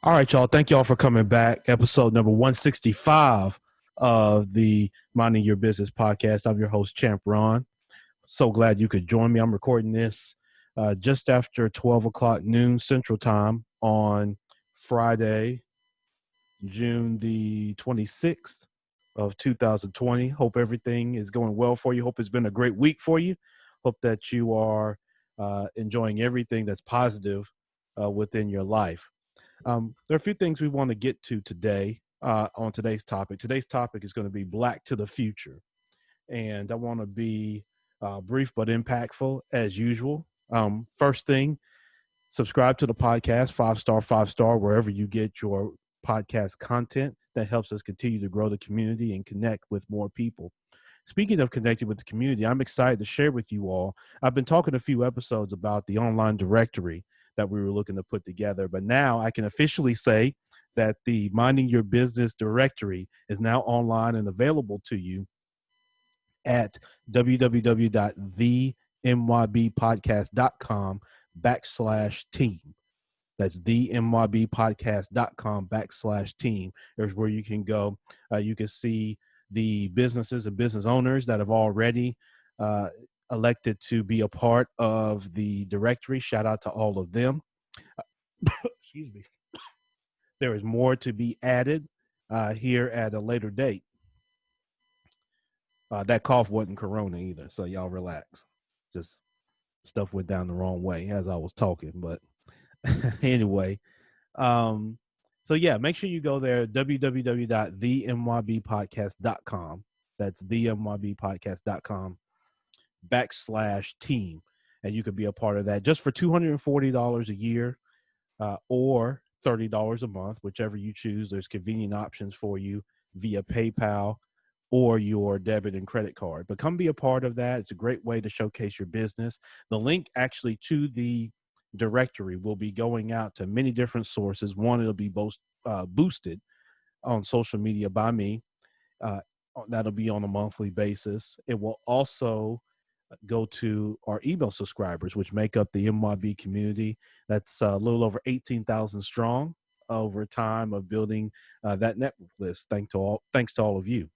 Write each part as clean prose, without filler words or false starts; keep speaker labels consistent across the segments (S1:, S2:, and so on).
S1: All right, y'all. Thank y'all for coming back. Episode number 165 of the Minding Your Business podcast. I'm your host, Champ Ron. So glad you could join me. I'm recording this just after 12 o'clock noon Central Time on Friday, June the 26th of 2020. Hope everything is going well for you. Hope it's been a great week for you. Hope that you are enjoying everything that's positive within your life. There are a few things we want to get to today on today's topic. Today's topic is going to be Black to the Future. And I want to be brief but impactful as usual. First thing, subscribe to the podcast, five star, wherever you get your podcast content. That helps us continue to grow the community and connect with more people. Speaking of connecting with the community, I'm excited to share with you all. I've been talking a few episodes about the online directory that we were looking to put together, but now I can officially say that the Minding Your Business directory is now online and available to you at www.themybpodcast.com/team. That's themybpodcast.com/team. There's where you can go. You can see the businesses and business owners that have already uh, elected to be a part of the directory. Shout out to all of them. Excuse me. There is more to be added here at a later date. That cough wasn't corona either, so y'all relax. Just stuff went down the wrong way as I was talking. But anyway, um, so yeah, make sure you go there, www.themybpodcast.com. That's themybpodcast.com/team. And you could be a part of that just for $240 a year or $30 a month, whichever you choose. There's convenient options for you via PayPal or your debit and credit card. But come be a part of that. It's a great way to showcase your business. The link actually to the directory will be going out to many different sources. One, it'll be boosted on social media by me. Uh, that'll be on a monthly basis. It will also go to our email subscribers, which make up the MYB community. That's a little over 18,000 strong over time of building that network list. Thanks to all of you.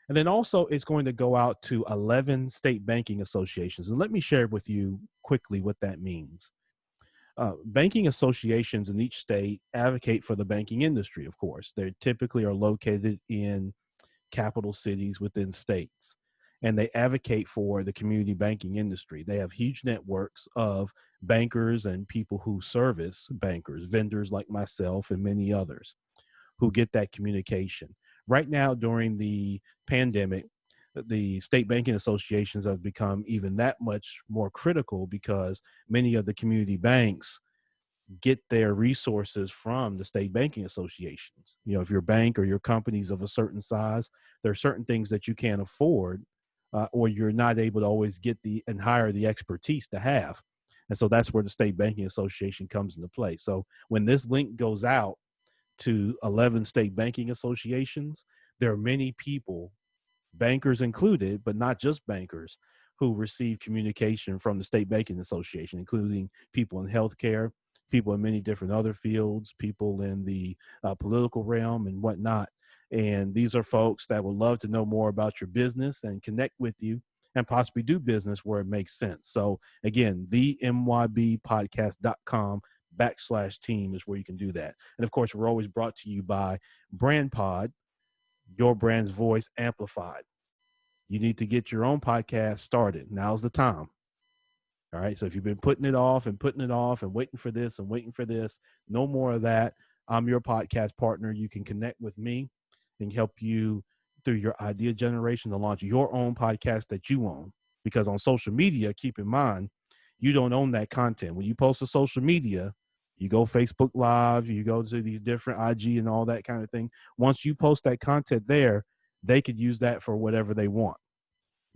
S1: And then also it's going to go out to 11 state banking associations. And let me share with you quickly what that means. Banking associations in each state advocate for the banking industry, of course. They typically are located in capital cities within states, and they advocate for the community banking industry. They have huge networks of bankers and people who service bankers, vendors like myself and many others who get that communication. Right now, during the pandemic, the state banking associations have become even that much more critical because many of the community banks get their resources from the state banking associations. You know, if your bank or your company's of a certain size, there are certain things that you can't afford, or you're not able to always get the and hire the expertise to have. And so that's where the state banking association comes into play. So when this link goes out to 11 state banking associations, there are many people, bankers included, but not just bankers, who receive communication from the state banking association, including people in healthcare, people in many different other fields, people in the political realm and whatnot. And these are folks that would love to know more about your business and connect with you and possibly do business where it makes sense. So again, the mybpodcast.com/team is where you can do that. And of course, we're always brought to you by BrandPod, your brand's voice amplified. You need to get your own podcast started. Now's the time. All right. So if you've been putting it off and putting it off and waiting for this and waiting for this, no more of that. I'm your podcast partner. You can connect with me and help you through your idea generation to launch your own podcast that you own. Because on social media, keep in mind, you don't own that content. When you post to social media, you go Facebook Live, you go to these different IG and all that kind of thing. Once you post that content there, they could use that for whatever they want.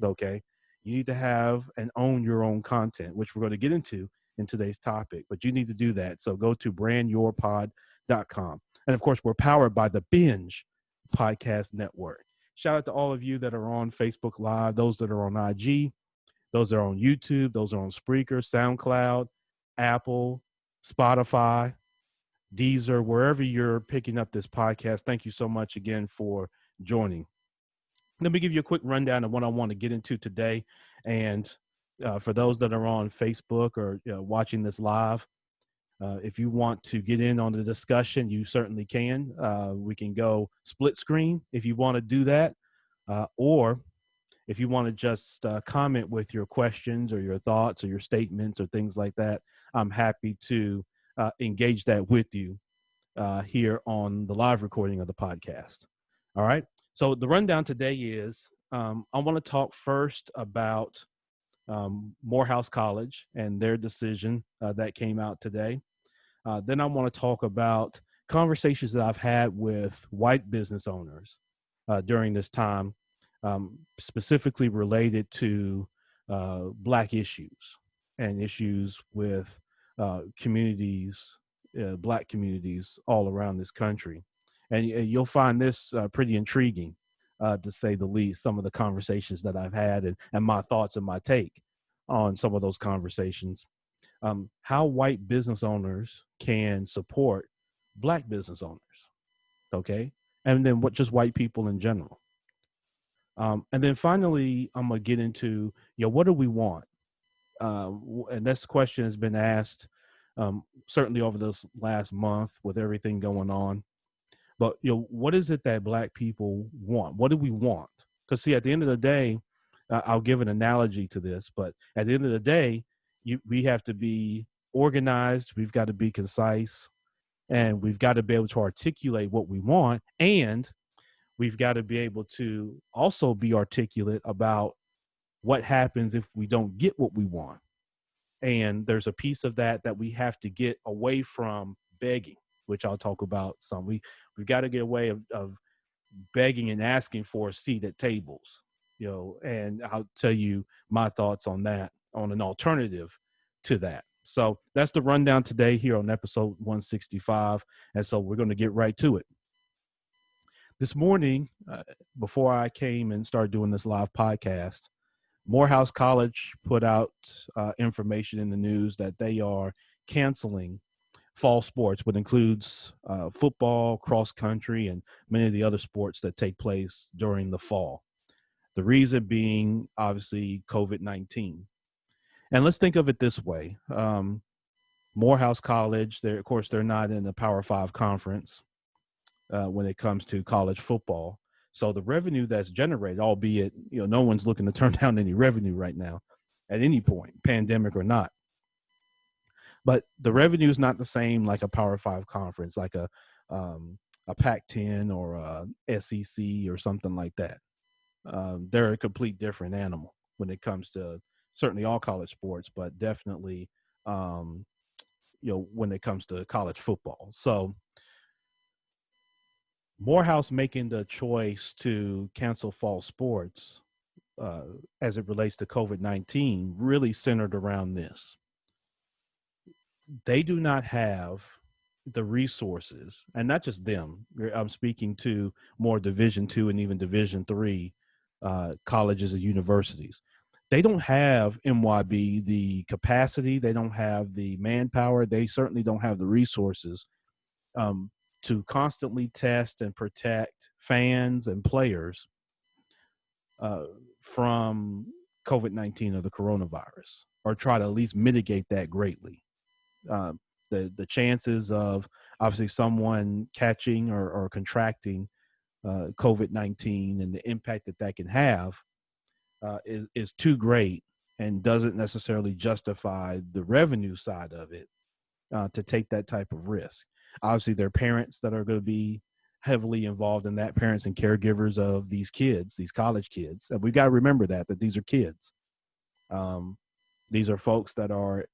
S1: Okay. You need to have and own your own content, which we're going to get into in today's topic, but you need to do that. So go to brandyourpod.com. And of course, we're powered by the Binge Podcast Network. Shout out to all of you that are on Facebook Live, those that are on IG, those that are on YouTube, those that are on Spreaker, SoundCloud, Apple, Spotify, Deezer, wherever you're picking up this podcast. Thank you so much again for joining. Let me give you a quick rundown of what I want to get into today. And for those that are on Facebook or watching this live, if you want to get in on the discussion, you certainly can. We can go split screen if you want to do that. Or if you want to just comment with your questions or your thoughts or your statements or things like that, I'm happy to engage that with you here on the live recording of the podcast. All right. So the rundown today is I want to talk first about Morehouse College and their decision that came out today. Then I want to talk about conversations that I've had with white business owners during this time, specifically related to Black issues and issues with communities, Black communities all around this country. And you'll find this pretty intriguing, to say the least, some of the conversations that I've had and my thoughts and my take on some of those conversations. How white business owners can support Black business owners, okay? And then what just white people in general. And then finally, I'm gonna get into, what do we want? And this question has been asked certainly over this last month with everything going on. But what is it that Black people want? What do we want? Because see, at the end of the day, I'll give an analogy to this. But at the end of the day, we have to be organized. We've got to be concise, and we've got to be able to articulate what we want, and we've got to be able to also be articulate about what happens if we don't get what we want. And there's a piece of that we have to get away from begging, which I'll talk about some. We've got to get away of begging and asking for a seat at tables, and I'll tell you my thoughts on that, on an alternative to that. So that's the rundown today here on episode 165. And so we're going to get right to it. This morning, before I came and started doing this live podcast, Morehouse College put out information in the news that they are canceling fall sports, which includes football, cross country, and many of the other sports that take place during the fall. The reason being, obviously, COVID-19. And let's think of it this way. Morehouse College, of course, they're not in the Power Five conference when it comes to college football. So the revenue that's generated, albeit, no one's looking to turn down any revenue right now at any point, pandemic or not. But the revenue is not the same like a Power Five conference, like a Pac-10 or a SEC or something like that. They're a complete different animal when it comes to certainly all college sports, but definitely, when it comes to college football. So Morehouse making the choice to cancel fall sports as it relates to COVID-19 really centered around this. They do not have the resources, and not just them. I'm speaking to more Division II and even Division III colleges and universities. They don't have MYB the capacity. They don't have the manpower. They certainly don't have the resources to constantly test and protect fans and players from COVID-19 or the coronavirus, or try to at least mitigate that greatly. The chances of obviously someone catching or contracting COVID-19 and the impact that can have is too great, and doesn't necessarily justify the revenue side of it to take that type of risk. Obviously, there are parents that are going to be heavily involved in that, parents and caregivers of these kids, these college kids. And we've got to remember that these are kids. These are folks that are,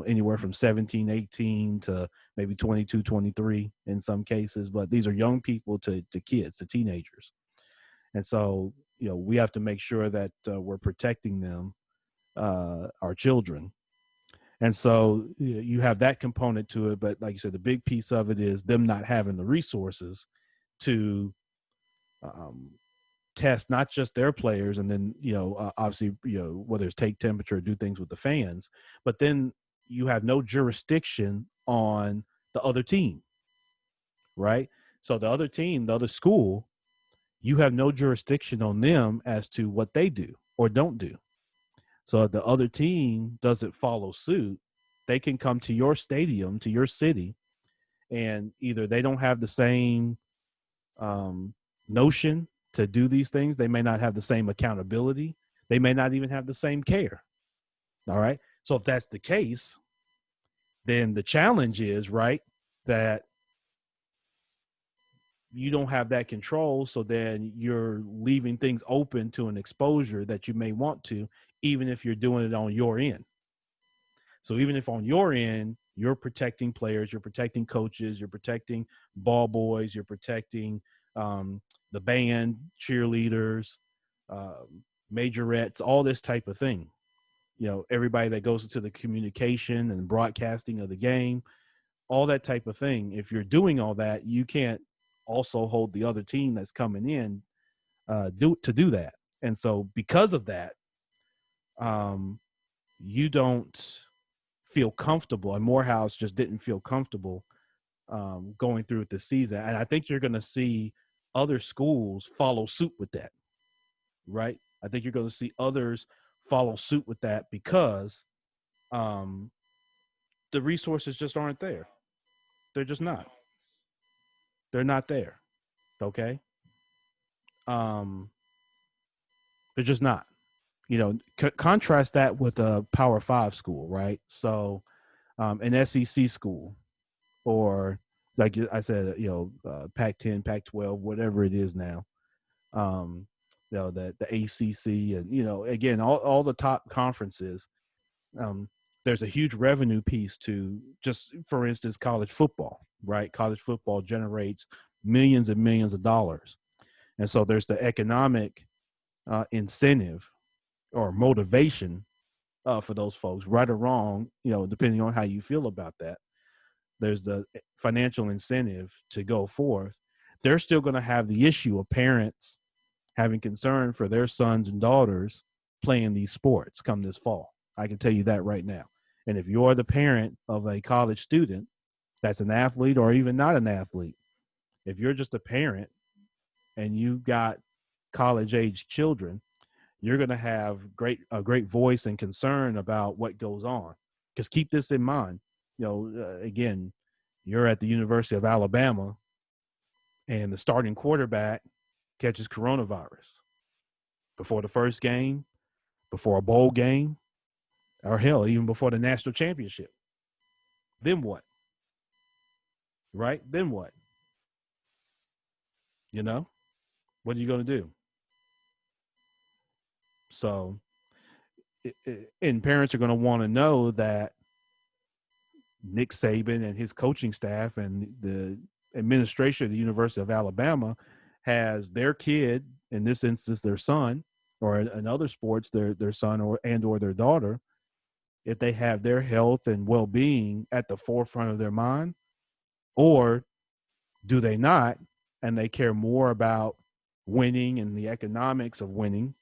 S1: anywhere from 17, 18 to maybe 22, 23 in some cases. But these are young people to kids, to teenagers. And so, we have to make sure that we're protecting them, our children. And so you have that component to it. But like you said, the big piece of it is them not having the resources to test not just their players, and then, obviously, whether it's take temperature or do things with the fans, but then you have no jurisdiction on the other team. right? So the other team, the other school, you have no jurisdiction on them as to what they do or don't do. So if the other team doesn't follow suit, they can come to your stadium, to your city, and either they don't have the same notion to do these things. They may not have the same accountability. They may not even have the same care. All right. So if that's the case, then the challenge is, right, that you don't have that control. So then you're leaving things open to an exposure that you may want to, even if you're doing it on your end. So even if on your end, you're protecting players, you're protecting coaches, you're protecting ball boys, you're protecting the band, cheerleaders, majorettes, all this type of thing. Everybody that goes into the communication and broadcasting of the game, all that type of thing. If you're doing all that, you can't also hold the other team that's coming in to do that. And so because of that, you don't feel comfortable, and Morehouse just didn't feel comfortable going through it this season. And I think you're going to see other schools follow suit with that, right? I think you're going to see others follow suit with that because the resources just aren't there. They're just not. They're not there. Okay. Um, they're just not. Contrast that with a Power Five school, right? So, an SEC school, or like I said, Pac-10, Pac-12, whatever it is now. The ACC, and again, all the top conferences. There's a huge revenue piece to, just for instance, college football, right? College football generates millions and millions of dollars, and so there's the economic incentive or motivation for those folks, right or wrong, depending on how you feel about that. There's the financial incentive to go forth. They're still going to have the issue of parents having concern for their sons and daughters playing these sports come this fall. I can tell you that right now. And if you're the parent of a college student that's an athlete or even not an athlete, if you're just a parent and you've got college age children, you're going to have a great voice and concern about what goes on. Because keep this in mind, again, you're at the University of Alabama and the starting quarterback catches coronavirus before the first game, before a bowl game, or hell, even before the national championship. Then what? Right? Then what? What are you going to do? So, and parents are going to want to know that Nick Saban and his coaching staff and the administration of the University of Alabama has their kid, in this instance, their son, or in other sports, their son or their daughter, if they have their health and well-being at the forefront of their mind, or do they not, and they care more about winning and the economics of winning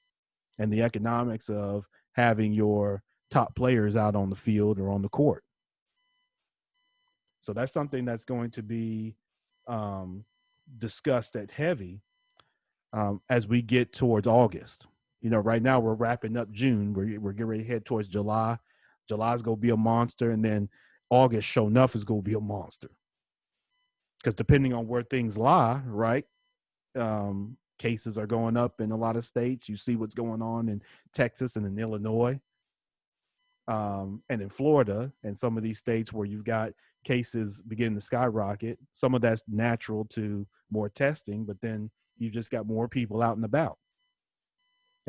S1: and the economics of having your top players out on the field or on the court. So that's something that's going to be discussed at heavy as we get towards August. Right now we're wrapping up June. We're getting ready to head towards July. July's going to be a monster, and then August, sure enough, is going to be a monster. Because depending on where things lie, right, cases are going up in a lot of states. You see what's going on in Texas and in Illinois, and in Florida, and some of these states where you've got cases beginning to skyrocket. Some of that's natural to more testing, but then you've just got more people out and about.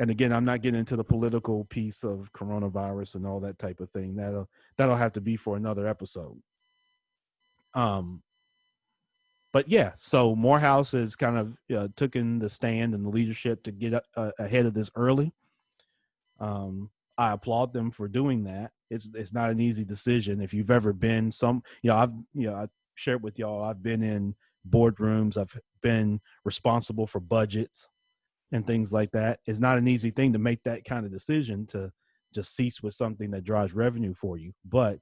S1: And again, I'm not getting into the political piece of coronavirus and all that type of thing. That'll have to be for another episode. But yeah, so Morehouse has kind of taken the stand and the leadership to get ahead of this early. I applaud them for doing that. It's not an easy decision. If you've ever been I shared with y'all, I've been in boardrooms. I've been responsible for budgets and things like that. It's not an easy thing to make that kind of decision to just cease with something that drives revenue for you. But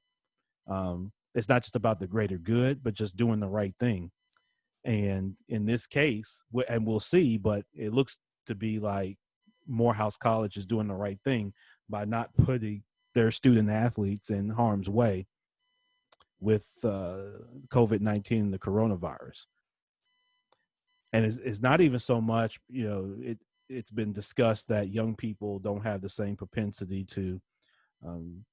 S1: it's not just about the greater good, but just doing the right thing. And in this case, and we'll see, but it looks to be like Morehouse College is doing the right thing by not putting their student athletes in harm's way with COVID-19 and the coronavirus. And it's not even so much, it's been discussed that young people don't have the same propensity to, um,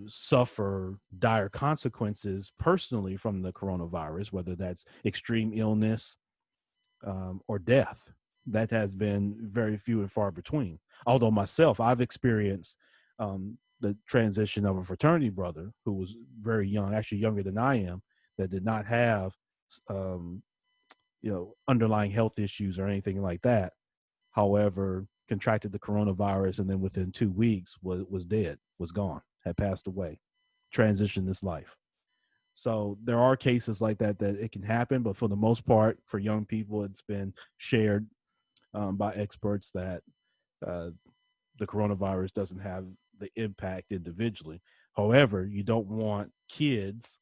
S1: suffer dire consequences personally from the coronavirus, whether that's extreme illness or death. That has been very few and far between. Although myself, I've experienced the transition of a fraternity brother who was very young, actually younger than I am, that did not have um, underlying health issues or anything like that. However, contracted the coronavirus, and then within 2 weeks was dead, was gone, had passed away, transitioned this life. So there are cases like that it can happen, but for the most part, for young people, it's been shared by experts that the coronavirus doesn't have the impact individually. However, you don't want kids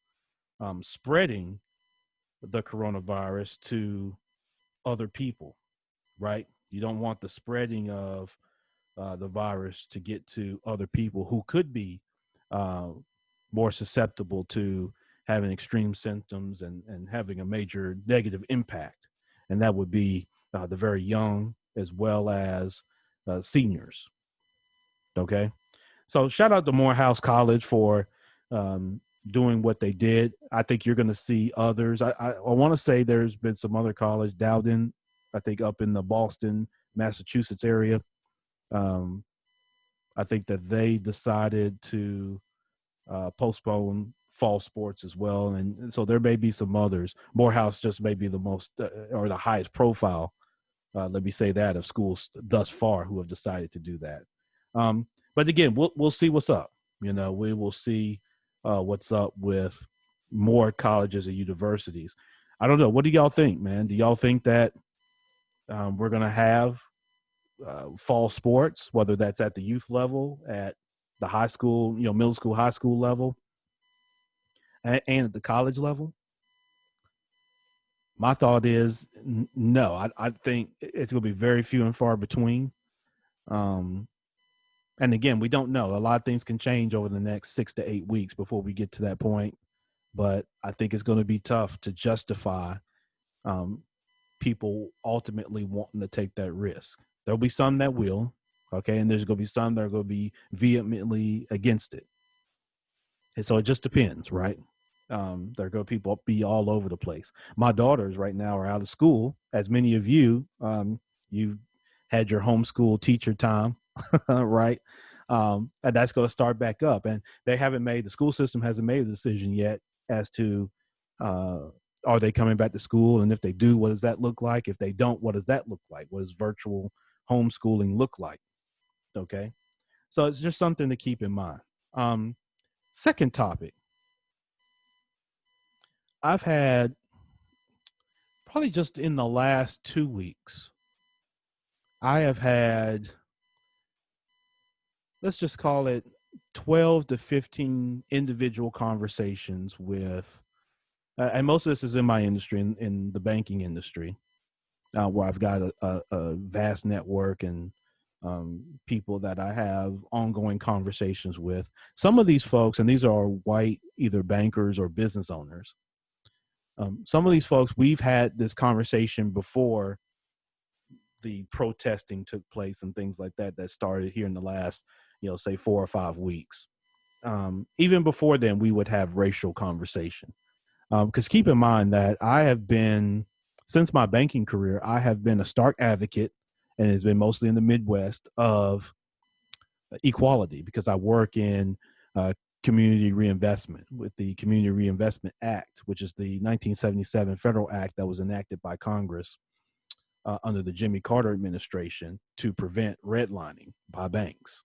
S1: spreading the coronavirus to other people, right? You don't want the spreading of the virus to get to other people who could be uh, more susceptible to having extreme symptoms and having a major negative impact. And that would be the very young as well as seniors. Okay. So shout out to Morehouse College for doing what they did. I think you're going to see others. I want to say there's been some other college, Dowden, I think up in the Boston, Massachusetts area. Um, I think that they decided to postpone fall sports as well. And so there may be some others. Morehouse just may be the most or the highest profile, let me say that, of schools thus far who have decided to do that. But again, we'll see what's up. We will see what's up with more colleges and universities. I don't know. What do y'all think, man? Do y'all think that we're going to have fall sports, whether that's at the youth level, at the high school, middle school, high school level, and at the college level? My thought is no. I think it's going to be very few and far between. And again, we don't know. A lot of things can change over the next 6 to 8 weeks before we get to that point. But I think it's going to be tough to justify people ultimately wanting to take that risk. There'll be some that will, okay, and there's going to be some that are going to be vehemently against it. And so it just depends, right? There are going to people be all over the place. My daughters right now are out of school, as many of you. You've had your homeschool teacher time, right? And that's going to start back up. And the school system hasn't made a decision yet as to are they coming back to school? And if they do, what does that look like? If they don't, what does that look like? What does virtual homeschooling look like? Okay. So it's just something to keep in mind. Second topic. I've had probably just in the last 2 weeks, I have had, let's just call it 12 to 15 individual conversations with, and most of this is in my industry, in the banking industry, where I've got a vast network and people that I have ongoing conversations with. Some of these folks, and these are white, either bankers or business owners. Some of these folks, we've had this conversation before the protesting took place and things like that started here in the last, say 4 or 5 weeks. Even before then, we would have racial conversation. Because keep in mind that I have been, since my banking career, I have been a stark advocate, and it's been mostly in the Midwest, of equality, because I work in community reinvestment with the Community Reinvestment Act, which is the 1977 federal act that was enacted by Congress under the Jimmy Carter administration to prevent redlining by banks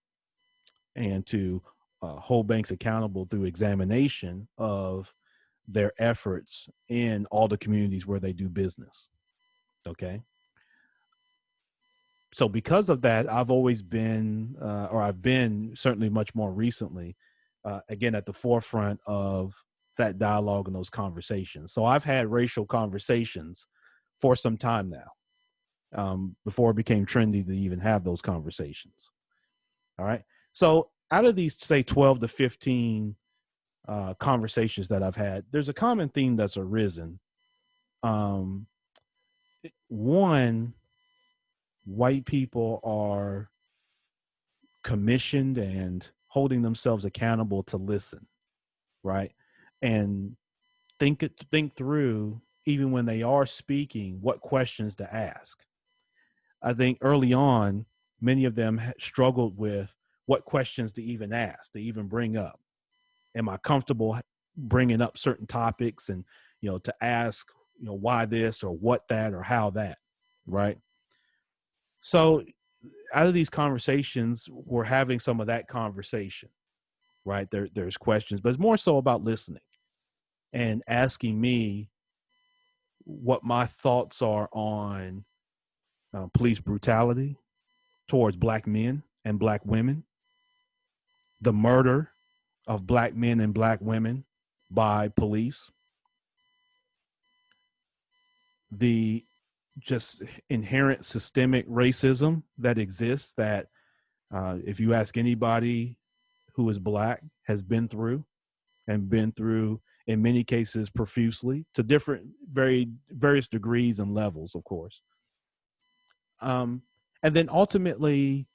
S1: and to hold banks accountable through examination of their efforts in all the communities where they do business. Okay. So because of that, I've always been, or I've been certainly much more recently, again, at the forefront of that dialogue and those conversations. So I've had racial conversations for some time now, before it became trendy to even have those conversations. All right. So out of these, say, 12 to 15 conversations that I've had, there's a common theme that's arisen. Um, One, white people are commissioned and holding themselves accountable to listen, right? And think through, even when they are speaking, what questions to ask. I think early on, many of them struggled with what questions to even ask, to even bring up. Am I comfortable bringing up certain topics, and to ask why this or what that or how that, right? So out of these conversations, we're having some of that conversation, right? There's questions, but it's more so about listening and asking me what my thoughts are on police brutality towards black men and black women, the murder of black men and black women by police, the just inherent systemic racism that exists, that if you ask anybody who is black, has been through, and been through in many cases profusely, to different various degrees and levels, of course. And then ultimately,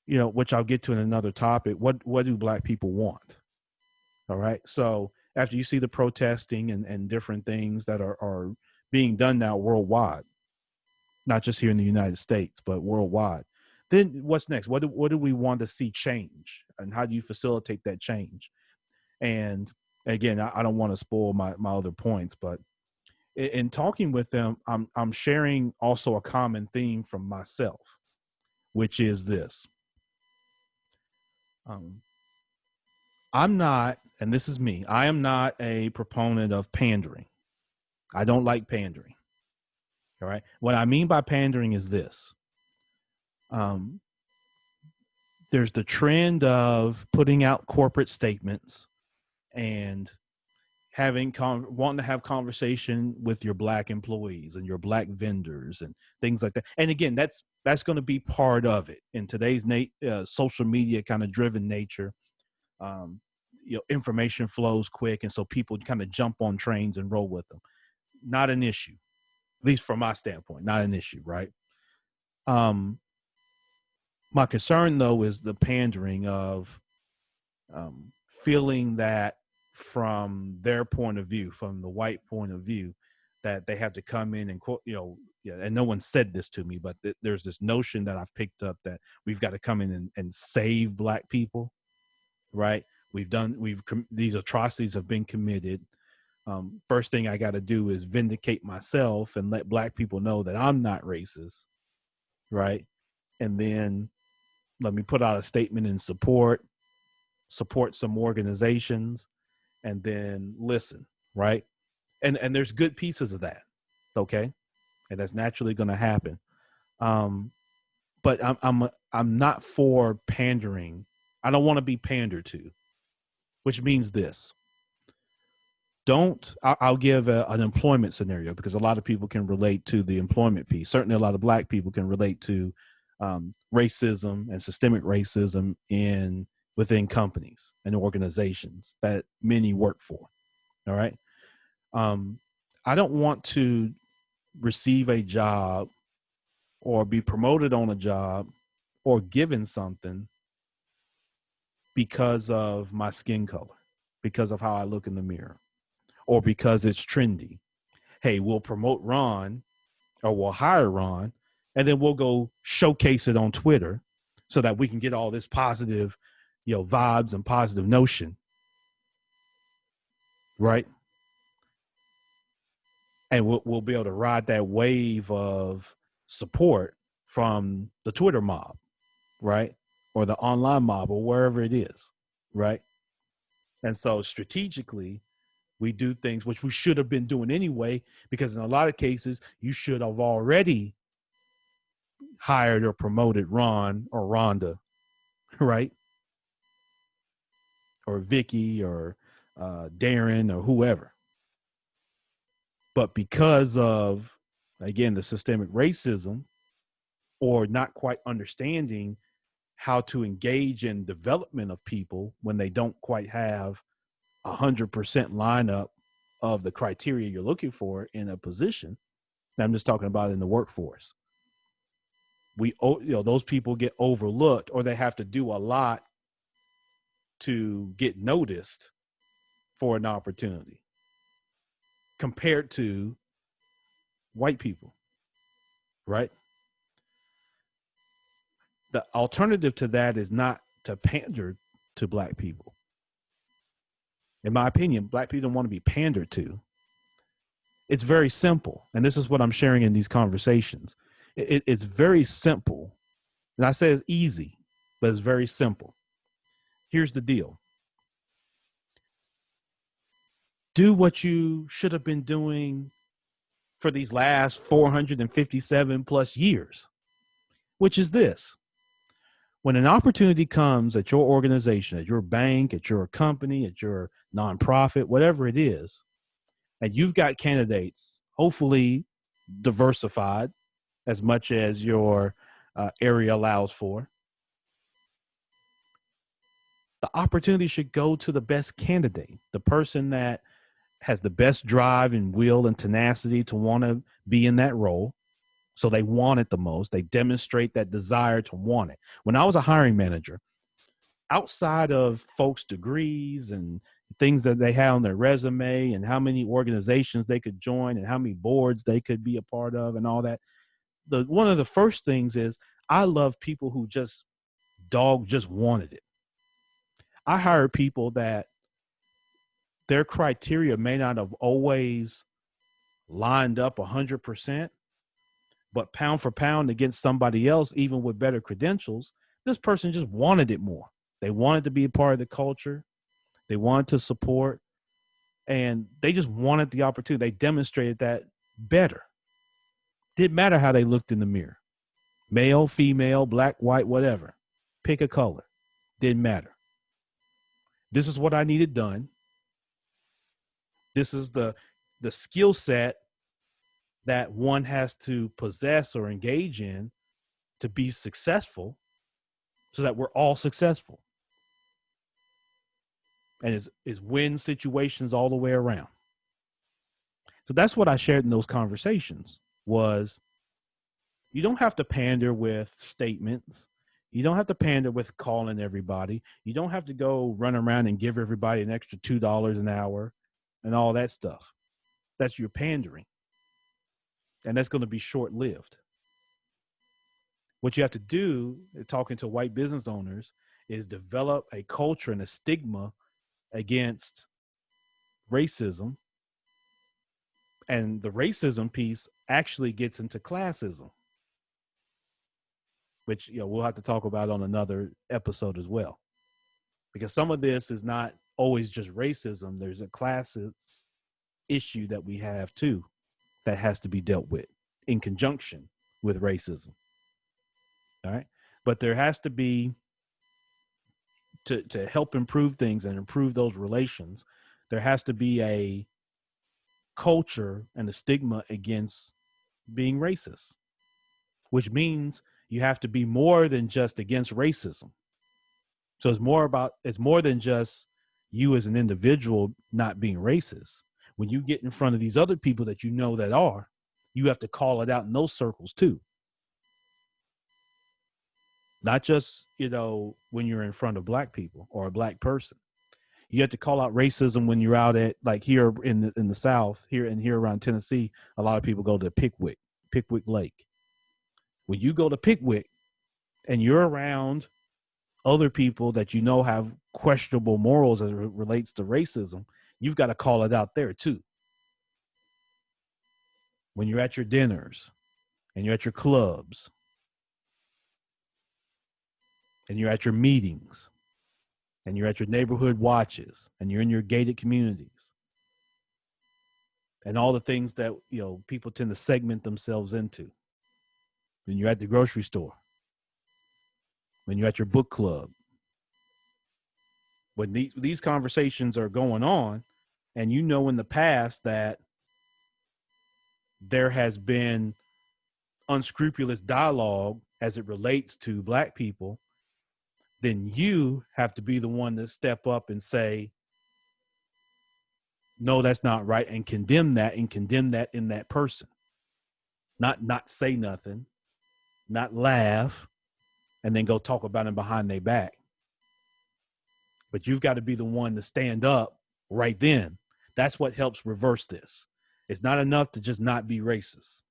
S1: which I'll get to in another topic, what do black people want? All right. So after you see the protesting and different things that are being done now worldwide, not just here in the United States, but worldwide, then what's next? What do we want to see change, and how do you facilitate that change? And again, I don't want to spoil my other points, but in talking with them, I'm sharing also a common theme from myself, which is this. I'm not, and this is me, I am not a proponent of pandering. I don't like pandering. All right. What I mean by pandering is this. There's the trend of putting out corporate statements and wanting to have conversation with your black employees and your black vendors and things like that. And again, that's going to be part of it in today's social media kind of driven nature. Information flows quick, and so people kind of jump on trains and roll with them. Not an issue, at least from my standpoint, not an issue, right? My concern, though, is the pandering of feeling that from their point of view, from the white point of view, that they have to come in and quote, and no one said this to me, but there's this notion that I've picked up that we've got to come in and save black people, right? These atrocities have been committed. First thing I got to do is vindicate myself and let black people know that I'm not racist, right? And then let me put out a statement in support some organizations, and then listen, right? And there's good pieces of that, okay? And that's naturally going to happen. But I'm not for pandering. I don't want to be pandered to, which means this. I'll give an employment scenario, because a lot of people can relate to the employment piece. Certainly a lot of black people can relate to racism and systemic racism within companies and organizations that many work for. All right. I don't want to receive a job or be promoted on a job or given something because of my skin color, because of how I look in the mirror, or because it's trendy. Hey, we'll promote Ron, or we'll hire Ron, and then we'll go showcase it on Twitter so that we can get all this positive, vibes and positive notion. Right. And we'll be able to ride that wave of support from the Twitter mob, right? Or the online mob, or wherever it is, right? And so strategically, we do things which we should have been doing anyway, because in a lot of cases, you should have already hired or promoted Ron or Rhonda, right? Or Vicky, or Darren or whoever. But because of, again, the systemic racism or not quite understanding how to engage in development of people when they don't quite have 100% lineup of the criteria you're looking for in a position. And I'm just talking about in the workforce. Those people get overlooked, or they have to do a lot to get noticed for an opportunity compared to white people, right? The alternative to that is not to pander to black people. In my opinion, black people don't want to be pandered to. It's very simple. And this is what I'm sharing in these conversations. It's very simple. And I say it's easy, but it's very simple. Here's the deal. Do what you should have been doing for these last 457 plus years, which is this. When an opportunity comes at your organization, at your bank, at your company, at your nonprofit, whatever it is, and you've got candidates, hopefully diversified as much as your area allows for, the opportunity should go to the best candidate, the person that has the best drive and will and tenacity to want to be in that role. So they want it the most. They demonstrate that desire to want it. When I was a hiring manager, outside of folks' degrees and things that they had on their resume and how many organizations they could join and how many boards they could be a part of and all that, one of the first things is I love people who just wanted it. I hired people that their criteria may not have always lined up 100%, but pound for pound against somebody else, even with better credentials, this person just wanted it more. They wanted to be a part of the culture. They wanted to support, and they just wanted the opportunity. They demonstrated that better. Didn't matter how they looked in the mirror. Male, female, black, white, whatever. Pick a color. Didn't matter. This is what I needed done. This is the skill set that one has to possess or engage in to be successful so that we're all successful. And it's win situations all the way around. So that's what I shared in those conversations was you don't have to pander with statements. You don't have to pander with calling everybody. You don't have to go run around and give everybody an extra $2 an hour and all that stuff. That's your pandering. And that's going to be short-lived. What you have to do, talking to white business owners, is develop a culture and a stigma against racism. And the racism piece actually gets into classism, which we'll have to talk about on another episode as well. Because some of this is not always just racism. There's a classist issue that we have too that has to be dealt with in conjunction with racism. All right. But there has to be, to help improve things and improve those relations, there has to be a culture and a stigma against being racist, which means you have to be more than just against racism. So it's more than just you as an individual not being racist. When you get in front of these other people that that are, you have to call it out in those circles too. Not just, when you're in front of black people or a black person. You have to call out racism when you're out at, like here in the South, here around Tennessee, a lot of people go to Pickwick Lake. When you go to Pickwick and you're around other people that have questionable morals as it relates to racism, you've got to call it out there too. When you're at your dinners and you're at your clubs and you're at your meetings and you're at your neighborhood watches and you're in your gated communities and all the things that, people tend to segment themselves into. When you're at the grocery store, when you're at your book club, When these conversations are going on, and you know in the past that there has been unscrupulous dialogue as it relates to Black people, then you have to be the one to step up and say, no, that's not right, and condemn that in that person. Not say nothing, not laugh, and then go talk about them behind their back. But you've got to be the one to stand up right then. That's what helps reverse this. It's not enough to just not be racist,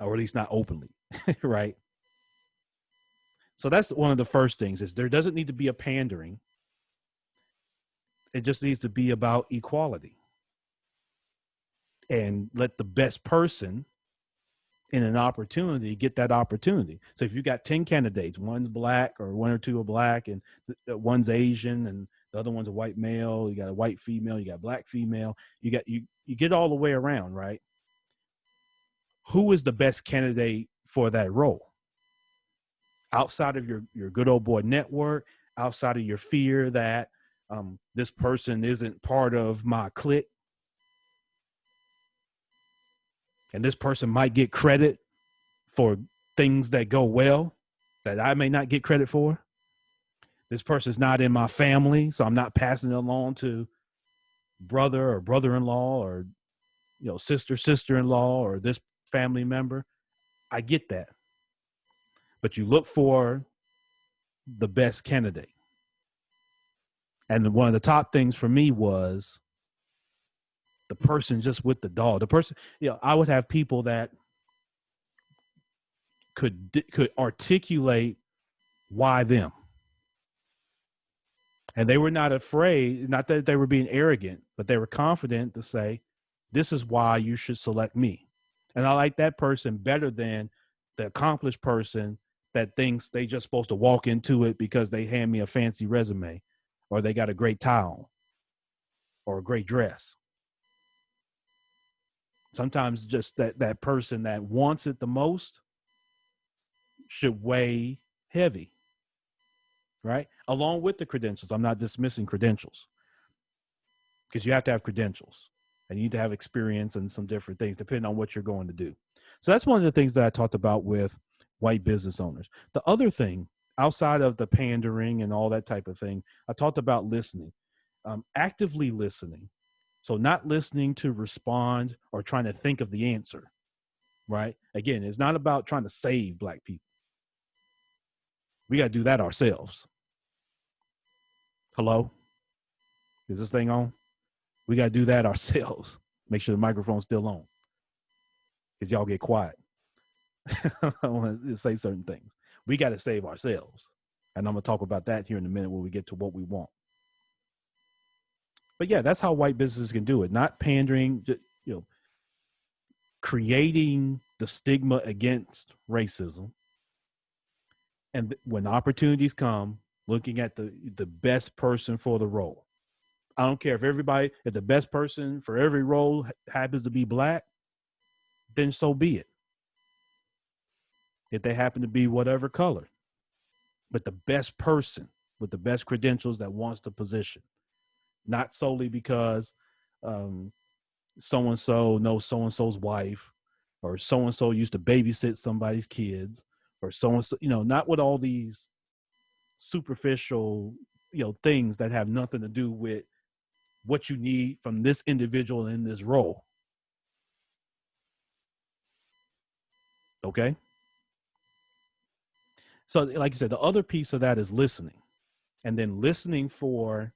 S1: or at least not openly, right? So that's one of the first things, is there doesn't need to be a pandering. It just needs to be about equality. And let the best person in an opportunity get that opportunity. So if you got 10 candidates, one's Black or one or two are Black, and one's Asian and the other one's a white male, you got a white female, you got a Black female, you get all the way around, right? Who is the best candidate for that role? Outside of your good old boy network, outside of your fear that this person isn't part of my clique, and this person might get credit for things that go well that I may not get credit for. This person's not in my family, so I'm not passing it along to brother or brother-in-law, or sister-in-law, or this family member. I get that. But you look for the best candidate. And one of the top things for me was the person just with the dog. The person, I would have people that could articulate why them. And they were not afraid, not that they were being arrogant, but they were confident to say, this is why you should select me. And I like that person better than the accomplished person that thinks they just supposed to walk into it because they hand me a fancy resume, or they got a great tie on, or a great dress. Sometimes just that person that wants it the most should weigh heavy, right? Along with the credentials. I'm not dismissing credentials, because you have to have credentials and you need to have experience and some different things depending on what you're going to do. So that's one of the things that I talked about with white business owners. The other thing, outside of the pandering and all that type of thing, I talked about listening, actively listening. So not listening to respond or trying to think of the answer, right? Again, it's not about trying to save Black people. We got to do that ourselves. Hello? Is this thing on? We got to do that ourselves. Make sure the microphone's still on, because y'all get quiet. I want to say certain things. We got to save ourselves. And I'm going to talk about that here in a minute when we get to what we want. But yeah, that's how white businesses can do it. Not pandering, creating the stigma against racism. And when opportunities come, looking at the best person for the role. I don't care if the best person for every role happens to be Black, then so be it. If they happen to be whatever color, but the best person with the best credentials that wants the position, not solely because so-and-so knows so-and-so's wife, or so-and-so used to babysit somebody's kids, or so-and-so, not with all these superficial, things that have nothing to do with what you need from this individual in this role. Okay. So like I said, the other piece of that is listening, and then listening for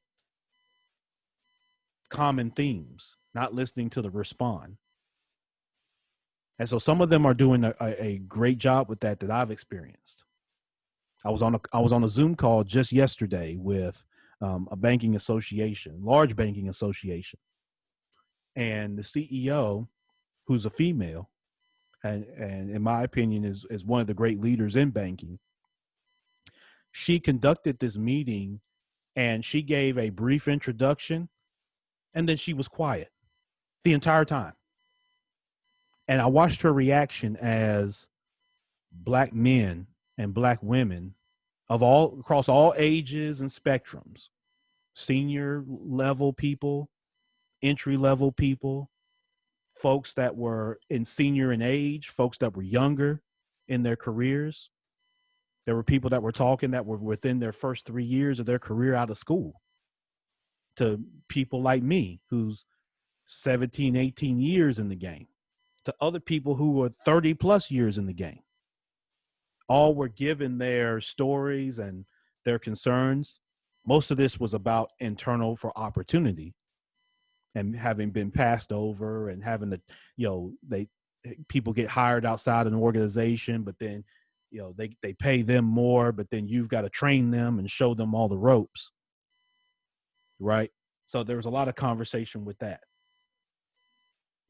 S1: common themes, not listening to the respond. And so some of them are doing a great job with that I've experienced. I was on a Zoom call just yesterday with a banking association, large banking association, and the CEO, who's a female, and in my opinion is one of the great leaders in banking. She conducted this meeting, and she gave a brief introduction, and then she was quiet the entire time. And I watched her reaction as Black men and Black women across all ages and spectrums, senior level people, entry level people, folks that were in senior in age, folks that were younger in their careers. There were people that were talking that were within their first 3 years of their career out of school, to people like me who's 17, 18 years in the game, to other people who were 30 plus years in the game. All were given their stories and their concerns. Most of this was about internal for opportunity and having been passed over and having to, people get hired outside an organization, but then, they pay them more, but then you've got to train them and show them all the ropes. Right. So there was a lot of conversation with that.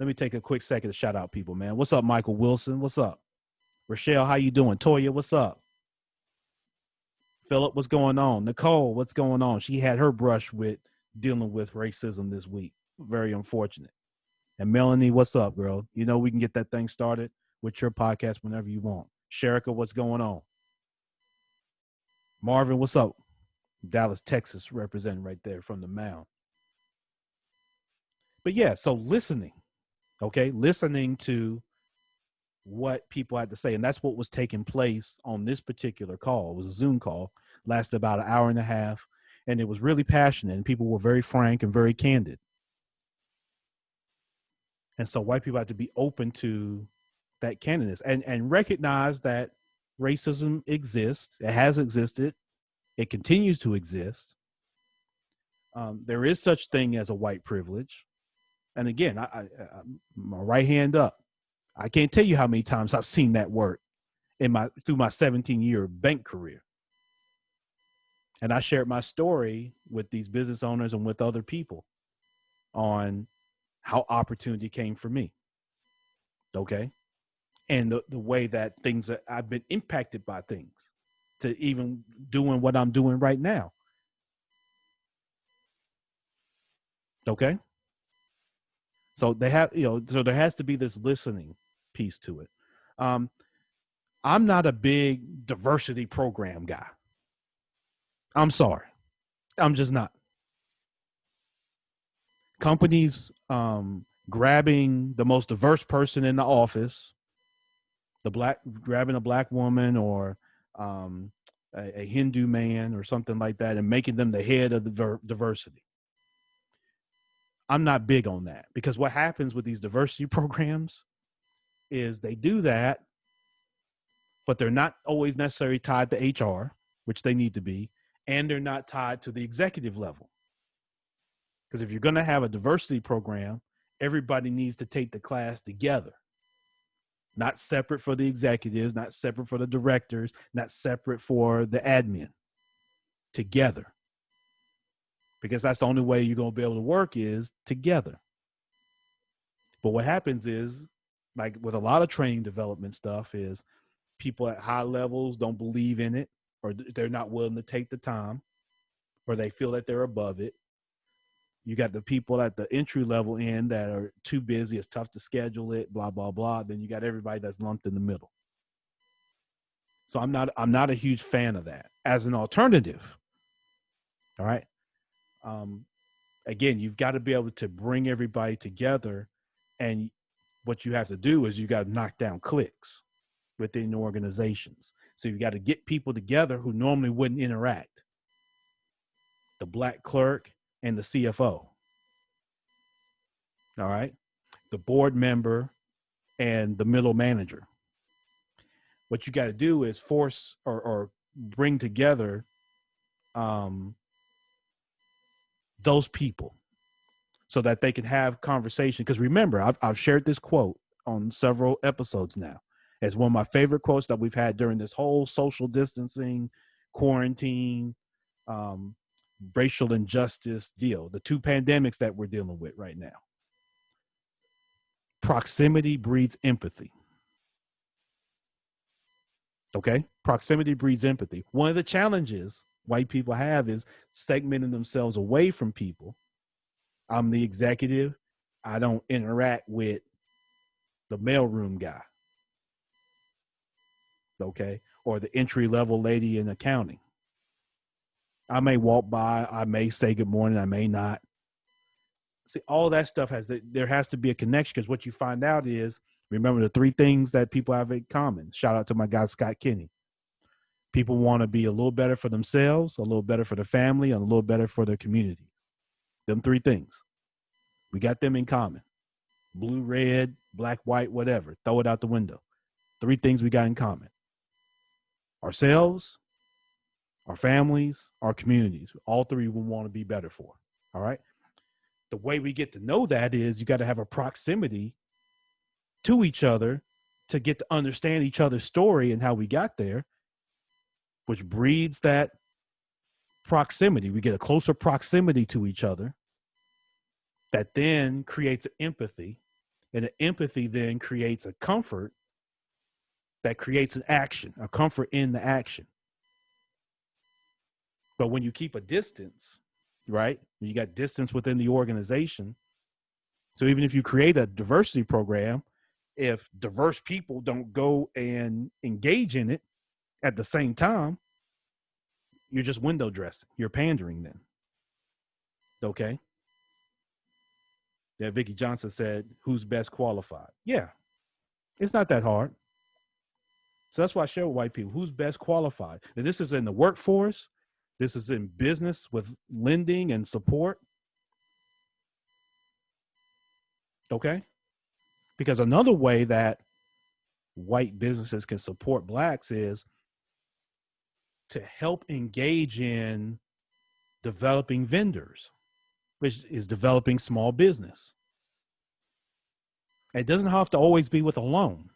S1: Let me take a quick second to shout out people, man. What's up, Michael Wilson? What's up? Rochelle, how you doing? Toya, what's up? Philip, what's going on? Nicole, what's going on? She had her brush with dealing with racism this week. Very unfortunate. And Melanie, what's up, girl? You know we can get that thing started with your podcast whenever you want. Sherika, what's going on? Marvin, what's up? Dallas, Texas, representing right there from the mound. But yeah, so listening, okay? Listening to what people had to say. And that's what was taking place on this particular call. It was a Zoom call, lasted about an hour and a half, and it was really passionate, and people were very frank and very candid. And so white people have to be open to that candidness and recognize that racism exists. It has existed. It continues to exist. There is such thing as a white privilege. And again, my right hand up. I can't tell you how many times I've seen that work through my 17-year bank career. And I shared my story with these business owners and with other people on how opportunity came for me. Okay. And the way that things that I've been impacted by things to even doing what I'm doing right now. Okay. So they have, so there has to be this listening piece to it. I'm not a big diversity program guy. I'm sorry. I'm just not. Companies grabbing the most diverse person in the office, grabbing a black woman or a Hindu man or something like that and making them the head of the diversity. I'm not big on that, because what happens with these diversity programs is they do that, but they're not always necessarily tied to HR, which they need to be, and they're not tied to the executive level. Because if you're going to have a diversity program, everybody needs to take the class together, not separate for the executives, not separate for the directors, not separate for the admin, together. Because that's the only way you're going to be able to work is together. But what happens is, like with a lot of training development stuff, is people at high levels don't believe in it, or they're not willing to take the time, or they feel that they're above it. You got the people at the entry level end that are too busy. It's tough to schedule it, blah, blah, blah. Then you got everybody that's lumped in the middle. So I'm not a huge fan of that as an alternative. All right. Again, you've got to be able to bring everybody together, and what you have to do is you got to knock down cliques within organizations. So you got to get people together who normally wouldn't interact. The black clerk and the CFO. All right. The board member and the middle manager. What you got to do is force or bring together those people so that they can have conversation. Because remember, I've shared this quote on several episodes now. It's one of my favorite quotes that we've had during this whole social distancing, quarantine, racial injustice deal, the two pandemics that we're dealing with right now. Proximity breeds empathy. Okay? Proximity breeds empathy. One of the challenges white people have is segmenting themselves away from people. I'm the executive. I don't interact with the mailroom guy. Okay? Or the entry level lady in accounting. I may walk by, I may say good morning, I may not. See, all that stuff there has to be a connection, because what you find out is, remember the three things that people have in common. Shout out to my guy, Scott Kinney. People want to be a little better for themselves, a little better for their family, and a little better for their community. Them three things. We got them in common. Blue, red, black, white, whatever. Throw it out the window. Three things we got in common. Ourselves, our families, our communities. All three we want to be better for. All right. The way we get to know that is you got to have a proximity to each other to get to understand each other's story and how we got there, which breeds that proximity. We get a closer proximity to each other that then creates an empathy, and the empathy then creates a comfort that creates an action, a comfort in the action. But when you keep a distance, right, you got distance within the organization. So even if you create a diversity program, if diverse people don't go and engage in it at the same time, you're just window dressing. You're pandering then. Okay. Yeah, Vicki Johnson said, who's best qualified? Yeah, it's not that hard. So that's why I share with white people, who's best qualified. And this is in the workforce. This is in business with lending and support. Okay. Because another way that white businesses can support blacks is to help engage in developing vendors, which is developing small business. It doesn't have to always be with a loan.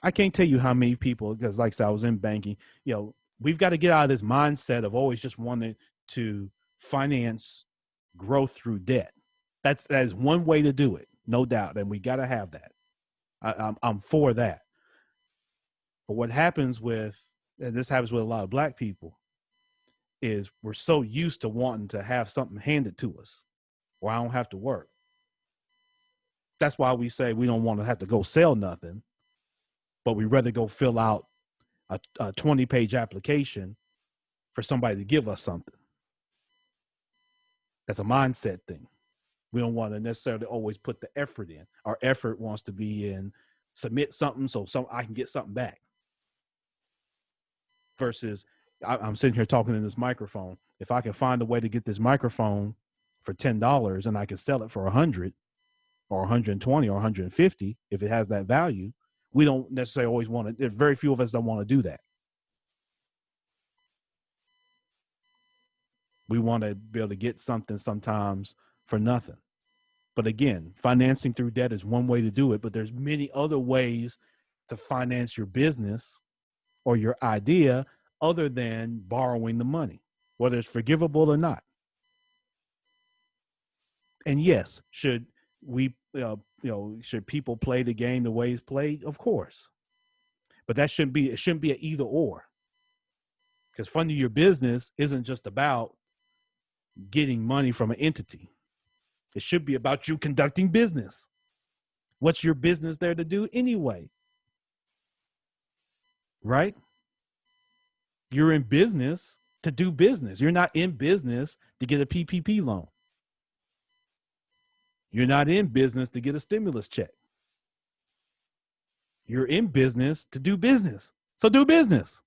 S1: I can't tell you how many people, because like I said, I was in banking, we've got to get out of this mindset of always just wanting to finance growth through debt. That is one way to do it, no doubt. And we got to have that. I'm for that. But what happens with, and this happens with a lot of black people, is we're so used to wanting to have something handed to us, or I don't have to work. That's why we say we don't want to have to go sell nothing, but we'd rather go fill out a 20-page application for somebody to give us something. That's a mindset thing. We don't want to necessarily always put the effort in. Our effort wants to be in submit something so I can get something back. Versus I'm sitting here talking in this microphone. If I can find a way to get this microphone for $10 and I can sell it for $100 or $120 or $150, if it has that value, we don't necessarily always want to. There's very few of us don't want to do that. We want to be able to get something sometimes for nothing. But again, financing through debt is one way to do it, but there's many other ways to finance your business or your idea other than borrowing the money, whether it's forgivable or not. And yes, should we, should people play the game the way it's played? Of course. But it shouldn't be an either or. Because funding your business isn't just about getting money from an entity. It should be about you conducting business. What's your business there to do anyway? Right? You're in business to do business. You're not in business to get a PPP loan. You're not in business to get a stimulus check. You're in business to do business. So do business.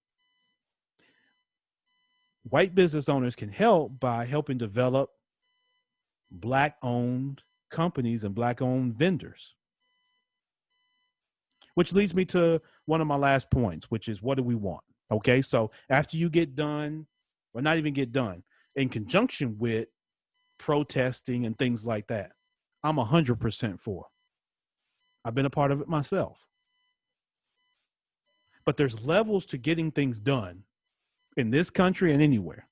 S1: White business owners can help by helping develop Black-owned companies and Black-owned vendors. Which leads me to one of my last points, which is, what do we want? Okay, so after you get done, or not even get done, in conjunction with protesting and things like that, I'm 100% for. I've been a part of it myself. But there's levels to getting things done in this country and anywhere.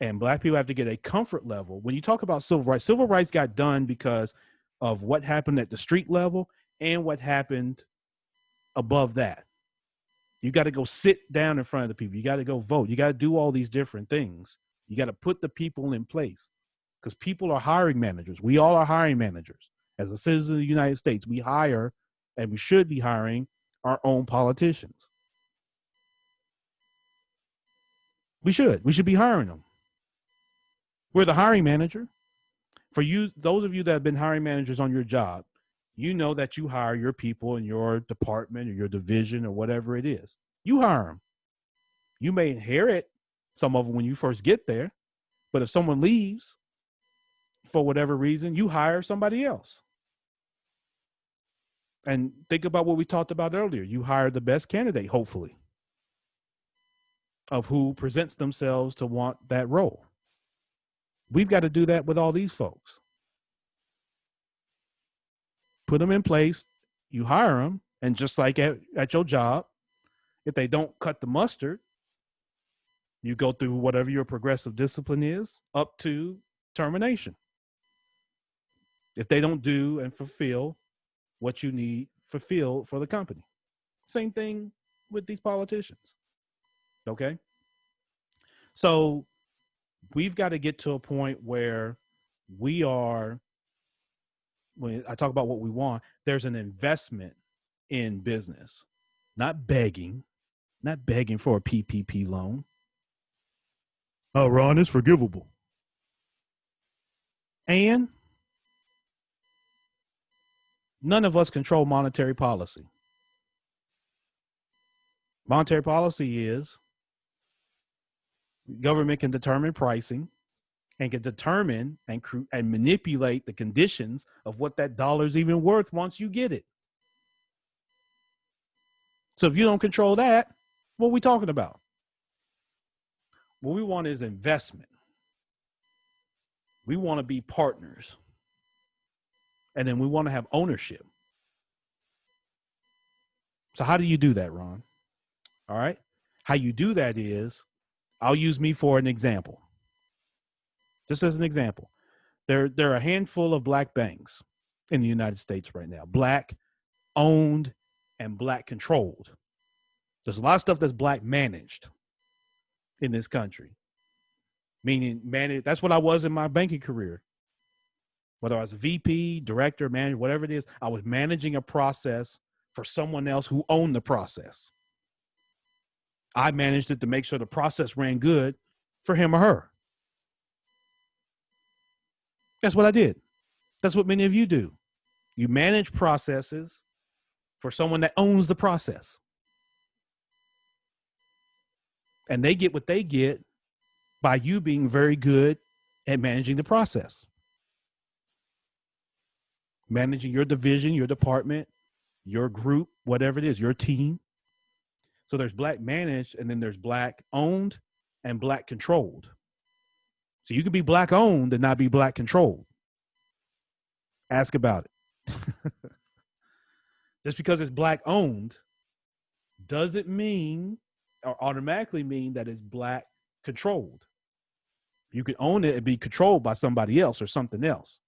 S1: And Black people have to get a comfort level. When you talk about civil rights got done because of what happened at the street level and what happened above that. You got to go sit down in front of the people. You got to go vote. You got to do all these different things. You got to put the people in place, because people are hiring managers. We all are hiring managers. As a citizen of the United States, we hire, and we should be hiring, our own politicians. We should be hiring them. We're the hiring manager. For you, those of you that have been hiring managers on your job, you know that you hire your people in your department or your division or whatever it is. You hire them. You may inherit some of them when you first get there, but if someone leaves for whatever reason, you hire somebody else. And think about what we talked about earlier. You hire the best candidate, hopefully, of who presents themselves to want that role. We've got to do that with all these folks. Put them in place, you hire them, and just like at your job, if they don't cut the mustard, you go through whatever your progressive discipline is up to termination. If they don't do and fulfill what you need fulfilled for the company. Same thing with these politicians. Okay? So we've got to get to a point where we are, when I talk about what we want, there's an investment in business, not begging for a PPP loan. Oh, Ron, it's forgivable. And none of us control monetary policy. Monetary policy is government can determine pricing and can determine and manipulate the conditions of what that dollar is even worth once you get it. So if you don't control that, what are we talking about? What we want is investment. We want to be partners. And then we want to have ownership. So how do you do that, Ron? All right. How you do that is, I'll use me for an example. Just as an example, there are a handful of black banks in the United States right now, black owned and black controlled. There's a lot of stuff that's black managed in this country, meaning managed. That's what I was in my banking career. Whether I was a VP, director, manager, whatever it is, I was managing a process for someone else who owned the process. I managed it to make sure the process ran good for him or her. That's what I did. That's what many of you do. You manage processes for someone that owns the process. And they get what they get by you being very good at managing the process. Managing your division, your department, your group, whatever it is, your team. So there's black managed, and then there's black owned and black controlled. So you can be black owned and not be black controlled. Ask about it. Just because it's black owned doesn't mean or automatically mean that it's black controlled. You can own it and be controlled by somebody else or something else.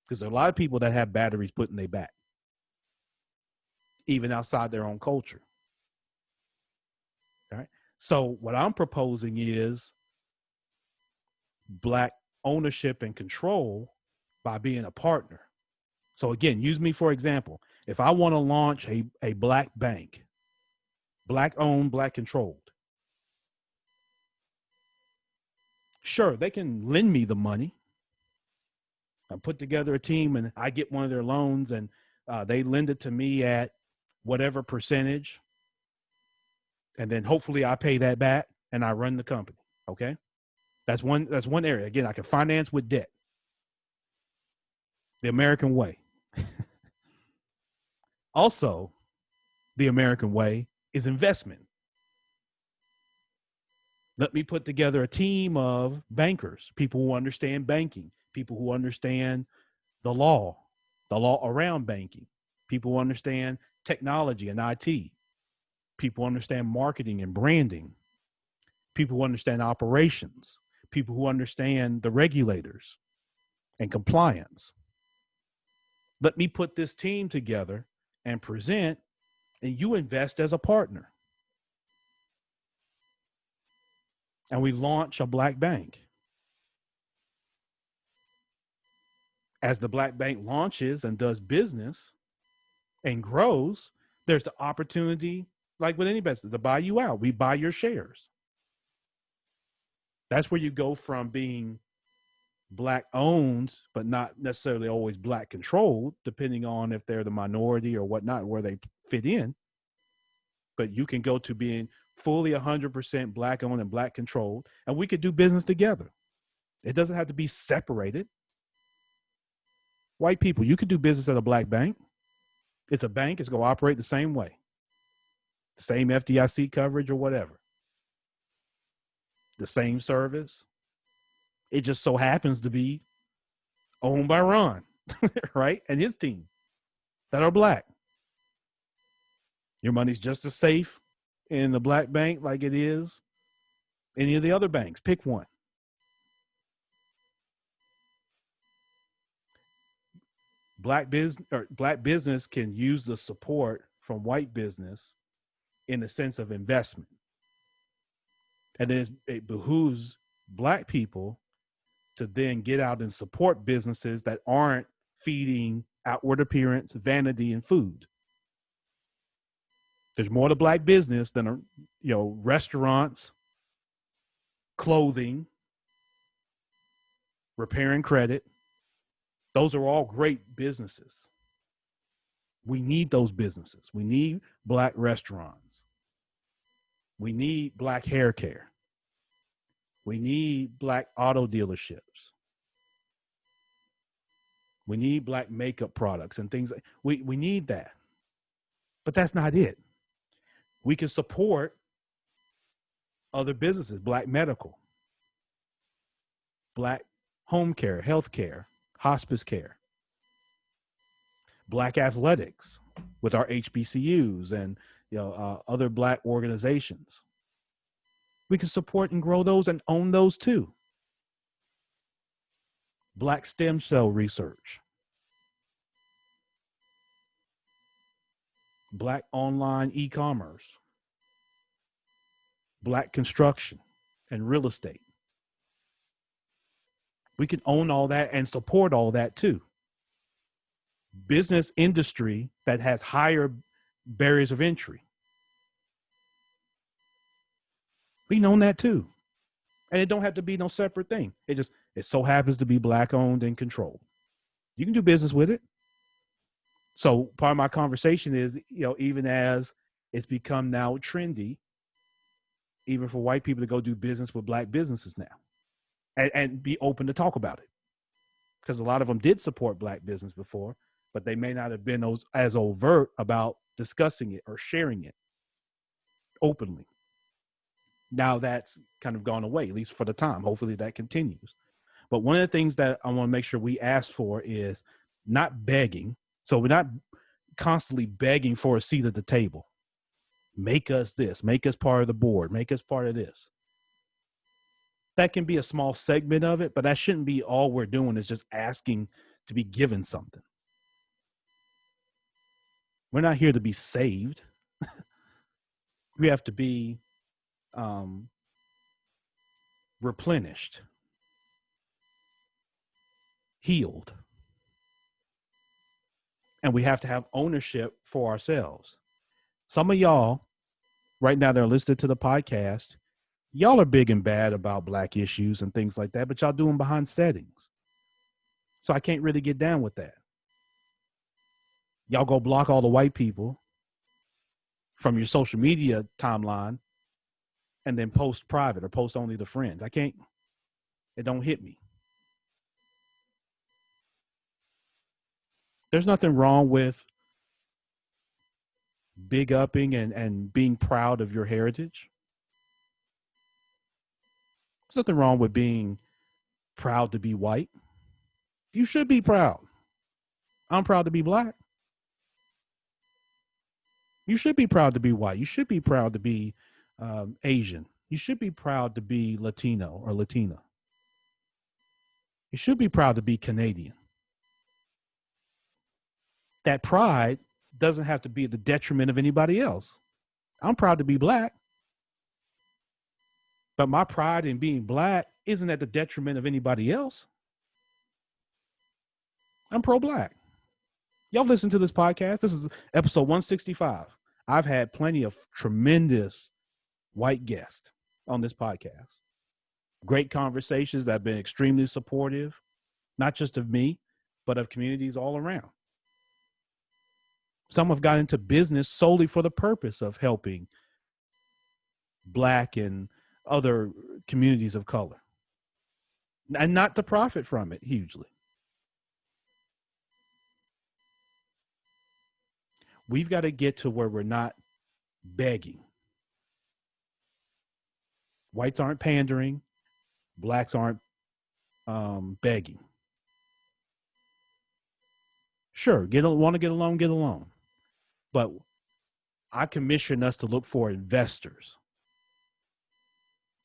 S1: Because there are a lot of people that have batteries put in their back, even outside their own culture. All right. So what I'm proposing is black ownership and control by being a partner. So again, use me for example. If I want to launch a black bank, black owned, black controlled, sure, they can lend me the money. I put together a team and I get one of their loans and they lend it to me at whatever percentage. And then hopefully I pay that back and I run the company. Okay. That's one area. Again, I can finance with debt. The American way. Also, the American way is investment. Let me put together a team of bankers, people who understand banking, people who understand the law around banking, people who understand technology and IT, people who understand marketing and branding, people who understand operations, people who understand the regulators and compliance. Let me put this team together and present, and you invest as a partner. And we launch a black bank. As the black bank launches and does business and grows, there's the opportunity, like with any business, to buy you out. We buy your shares. That's where you go from being Black owned, but not necessarily always Black controlled, depending on if they're the minority or whatnot, where they fit in. But you can go to being fully 100% Black owned and Black controlled, and we could do business together. It doesn't have to be separated. White people, you could do business at a Black bank. It's a bank. It's going to operate the same way. The same FDIC coverage or whatever. The same service. It just so happens to be owned by Ron, right? And his team that are Black. Your money's just as safe in the Black bank like it is any of the other banks. Pick one. Black business can use the support from white business in the sense of investment. And then it behooves Black people to then get out and support businesses that aren't feeding outward appearance, vanity, and food. There's more to Black business than, restaurants, clothing, repair and credit. Those are all great businesses. We need those businesses. We need Black restaurants. We need Black hair care. We need Black auto dealerships. We need Black makeup products and things. We need that. But that's not it. We can support other businesses, Black medical, Black home care, health care, hospice care, Black athletics with our HBCUs and other Black organizations. We can support and grow those and own those too. Black stem cell research, Black online e-commerce, Black construction and real estate. We can own all that and support all that too. Business industry that has higher barriers of entry. We can own that too. And it don't have to be no separate thing. It so happens to be Black owned and controlled. You can do business with it. So part of my conversation is, even as it's become now trendy, even for white people to go do business with Black businesses now and be open to talk about it. Because a lot of them did support Black business before, but they may not have been as overt about discussing it or sharing it openly. Now that's kind of gone away, at least for the time. Hopefully that continues. But one of the things that I want to make sure we ask for is not begging. So we're not constantly begging for a seat at the table. Make us this, make us part of the board, make us part of this. That can be a small segment of it, but that shouldn't be all we're doing is just asking to be given something. We're not here to be saved. We have to be replenished, healed. And we have to have ownership for ourselves. Some of y'all right now that are listening to the podcast, y'all are big and bad about Black issues and things like that, but y'all do them behind settings. So I can't really get down with that. Y'all go block all the white people from your social media timeline and then post private or post only to friends. I can't, it don't hit me. There's nothing wrong with big upping and being proud of your heritage. There's nothing wrong with being proud to be white. You should be proud. I'm proud to be Black. You should be proud to be white. You should be proud to be Asian. You should be proud to be Latino or Latina. You should be proud to be Canadian. That pride doesn't have to be at the detriment of anybody else. I'm proud to be Black. But my pride in being Black isn't at the detriment of anybody else. I'm pro-Black. Y'all listen to this podcast. This is episode 165. I've had plenty of tremendous white guests on this podcast. Great conversations that have been extremely supportive, not just of me, but of communities all around. Some have got into business solely for the purpose of helping Black and other communities of color, and not to profit from it hugely. We've got to get to where we're not begging. Whites aren't pandering. Blacks aren't begging. Sure, want to get along, get along. But I commission us to look for investors.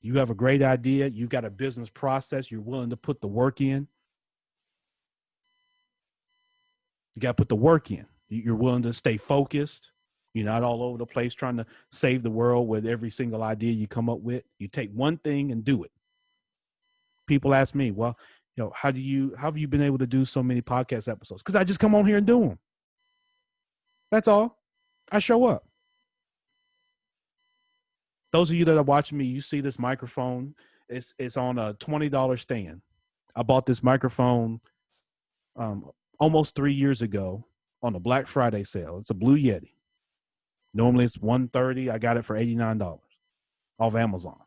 S1: You have a great idea. You've got a business process. You're willing to put the work in. You got to put the work in. You're willing to stay focused. You're not all over the place trying to save the world with every single idea you come up with. You take one thing and do it. People ask me, well, how have you been able to do so many podcast episodes? Because I just come on here and do them. That's all. I show up. Those of you that are watching me, you see this microphone. It's on a $20 stand. I bought this microphone almost 3 years ago on a Black Friday sale. It's a Blue Yeti. Normally it's $130. I got it for $89 off Amazon.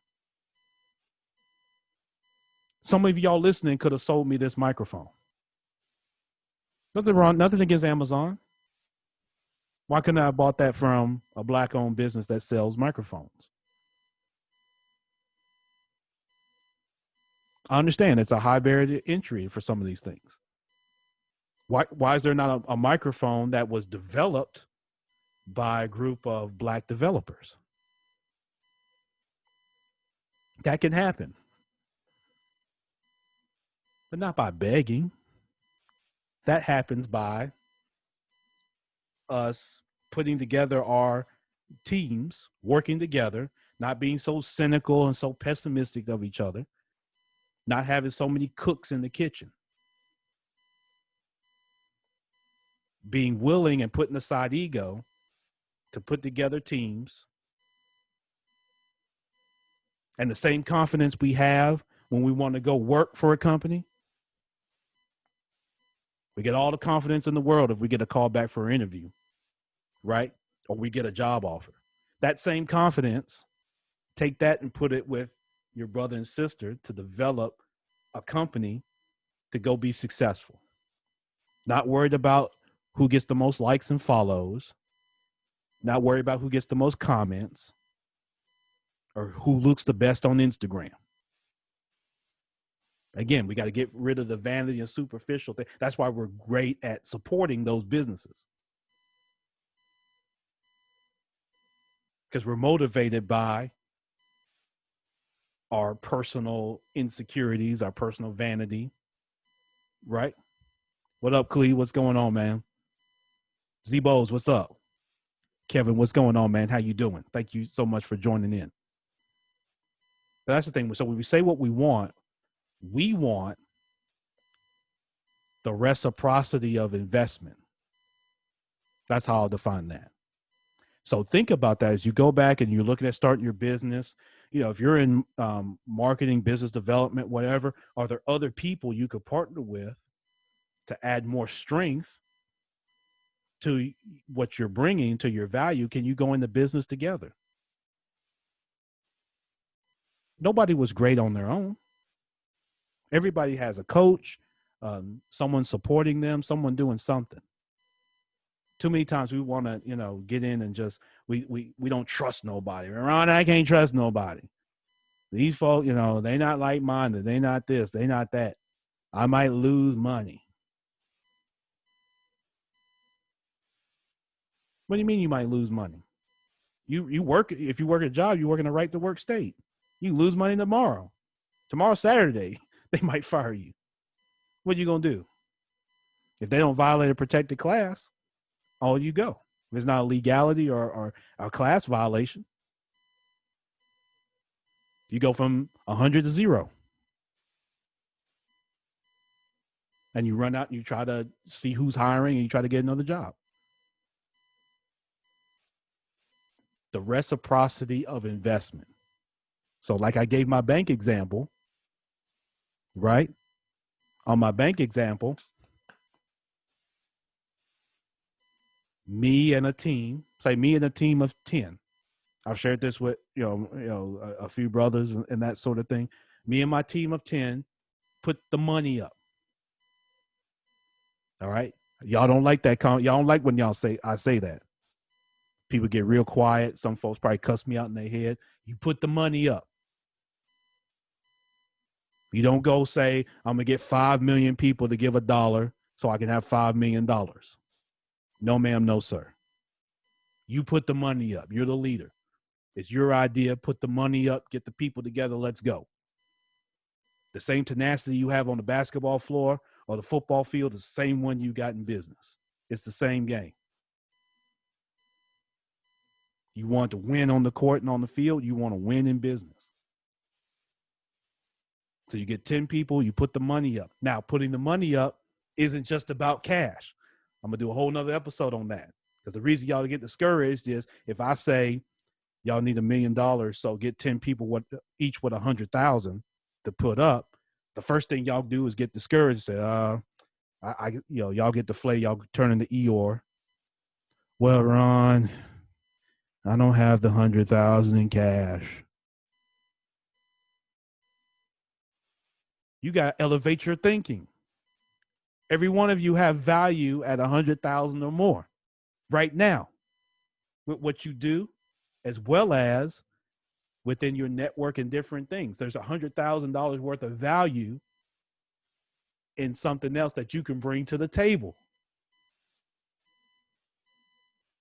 S1: Some of y'all listening could have sold me this microphone. Nothing wrong, nothing against Amazon. Why couldn't I have bought that from a Black-owned business that sells microphones? I understand it's a high barrier to entry for some of these things. Why is there not a microphone that was developed by a group of Black developers? That can happen. But not by begging. That happens by us putting together our teams, working together, not being so cynical and so pessimistic of each other, not having so many cooks in the kitchen, being willing and putting aside ego to put together teams, and the same confidence we have when we want to go work for a company. We get all the confidence in the world if we get a call back for an interview, right? Or we get a job offer. That same confidence, take that and put it with your brother and sister to develop a company to go be successful. Not worried about who gets the most likes and follows, not worried about who gets the most comments or who looks the best on Instagram. Again, we got to get rid of the vanity and superficial thing. That's why we're great at supporting those businesses. Because we're motivated by our personal insecurities, our personal vanity, right? What up, Clee? What's going on, man? Z-Bose, what's up? Kevin, what's going on, man? How you doing? Thank you so much for joining in. But that's the thing. So when we say what we want the reciprocity of investment. That's how I'll define that. So think about that as you go back and you're looking at starting your business. If you're in marketing, business development, whatever, are there other people you could partner with to add more strength to what you're bringing, to your value? Can you go into business together? Nobody was great on their own. Everybody has a coach, someone supporting them, someone doing something. Too many times we want to, get in and just, we don't trust nobody. Ron, I can't trust nobody. These folks, they not like-minded. They not this, they not that. I might lose money. What do you mean you might lose money? You work, if you work a job, you work in a right to work state. You lose money tomorrow. Tomorrow's Saturday. They might fire you. What are you going to do? If they don't violate a protected class, you go. If it's not a legality or a class violation, you go from 100 to 0. And you run out and you try to see who's hiring and you try to get another job. The reciprocity of investment. So like I gave my bank example, right? On my bank example, me and a team, say me and a team of 10. I've shared this with, a few brothers and that sort of thing. Me and my team of 10 put the money up. All right. Y'all don't like that. Y'all don't like when I say that. People get real quiet. Some folks probably cuss me out in their head. You put the money up. You don't go say, I'm going to get 5 million people to give $1 so I can have $5 million. No, ma'am. No, sir. You put the money up. You're the leader. It's your idea. Put the money up. Get the people together. Let's go. The same tenacity you have on the basketball floor or the football field is the same one you got in business. It's the same game. You want to win on the court and on the field. You want to win in business. So you get 10 people, you put the money up. Now, putting the money up isn't just about cash. I'm going to do a whole nother episode on that. Because the reason y'all get discouraged is if I say y'all need $1 million, so get 10 people each with 100,000 to put up, the first thing y'all do is get discouraged and say, y'all get deflated, y'all turn into Eeyore. Well, Ron, I don't have the 100,000 in cash. You got to elevate your thinking. Every one of you have value at 100,000 or more right now with what you do, as well as within your network and different things. There's $100,000 worth of value in something else that you can bring to the table.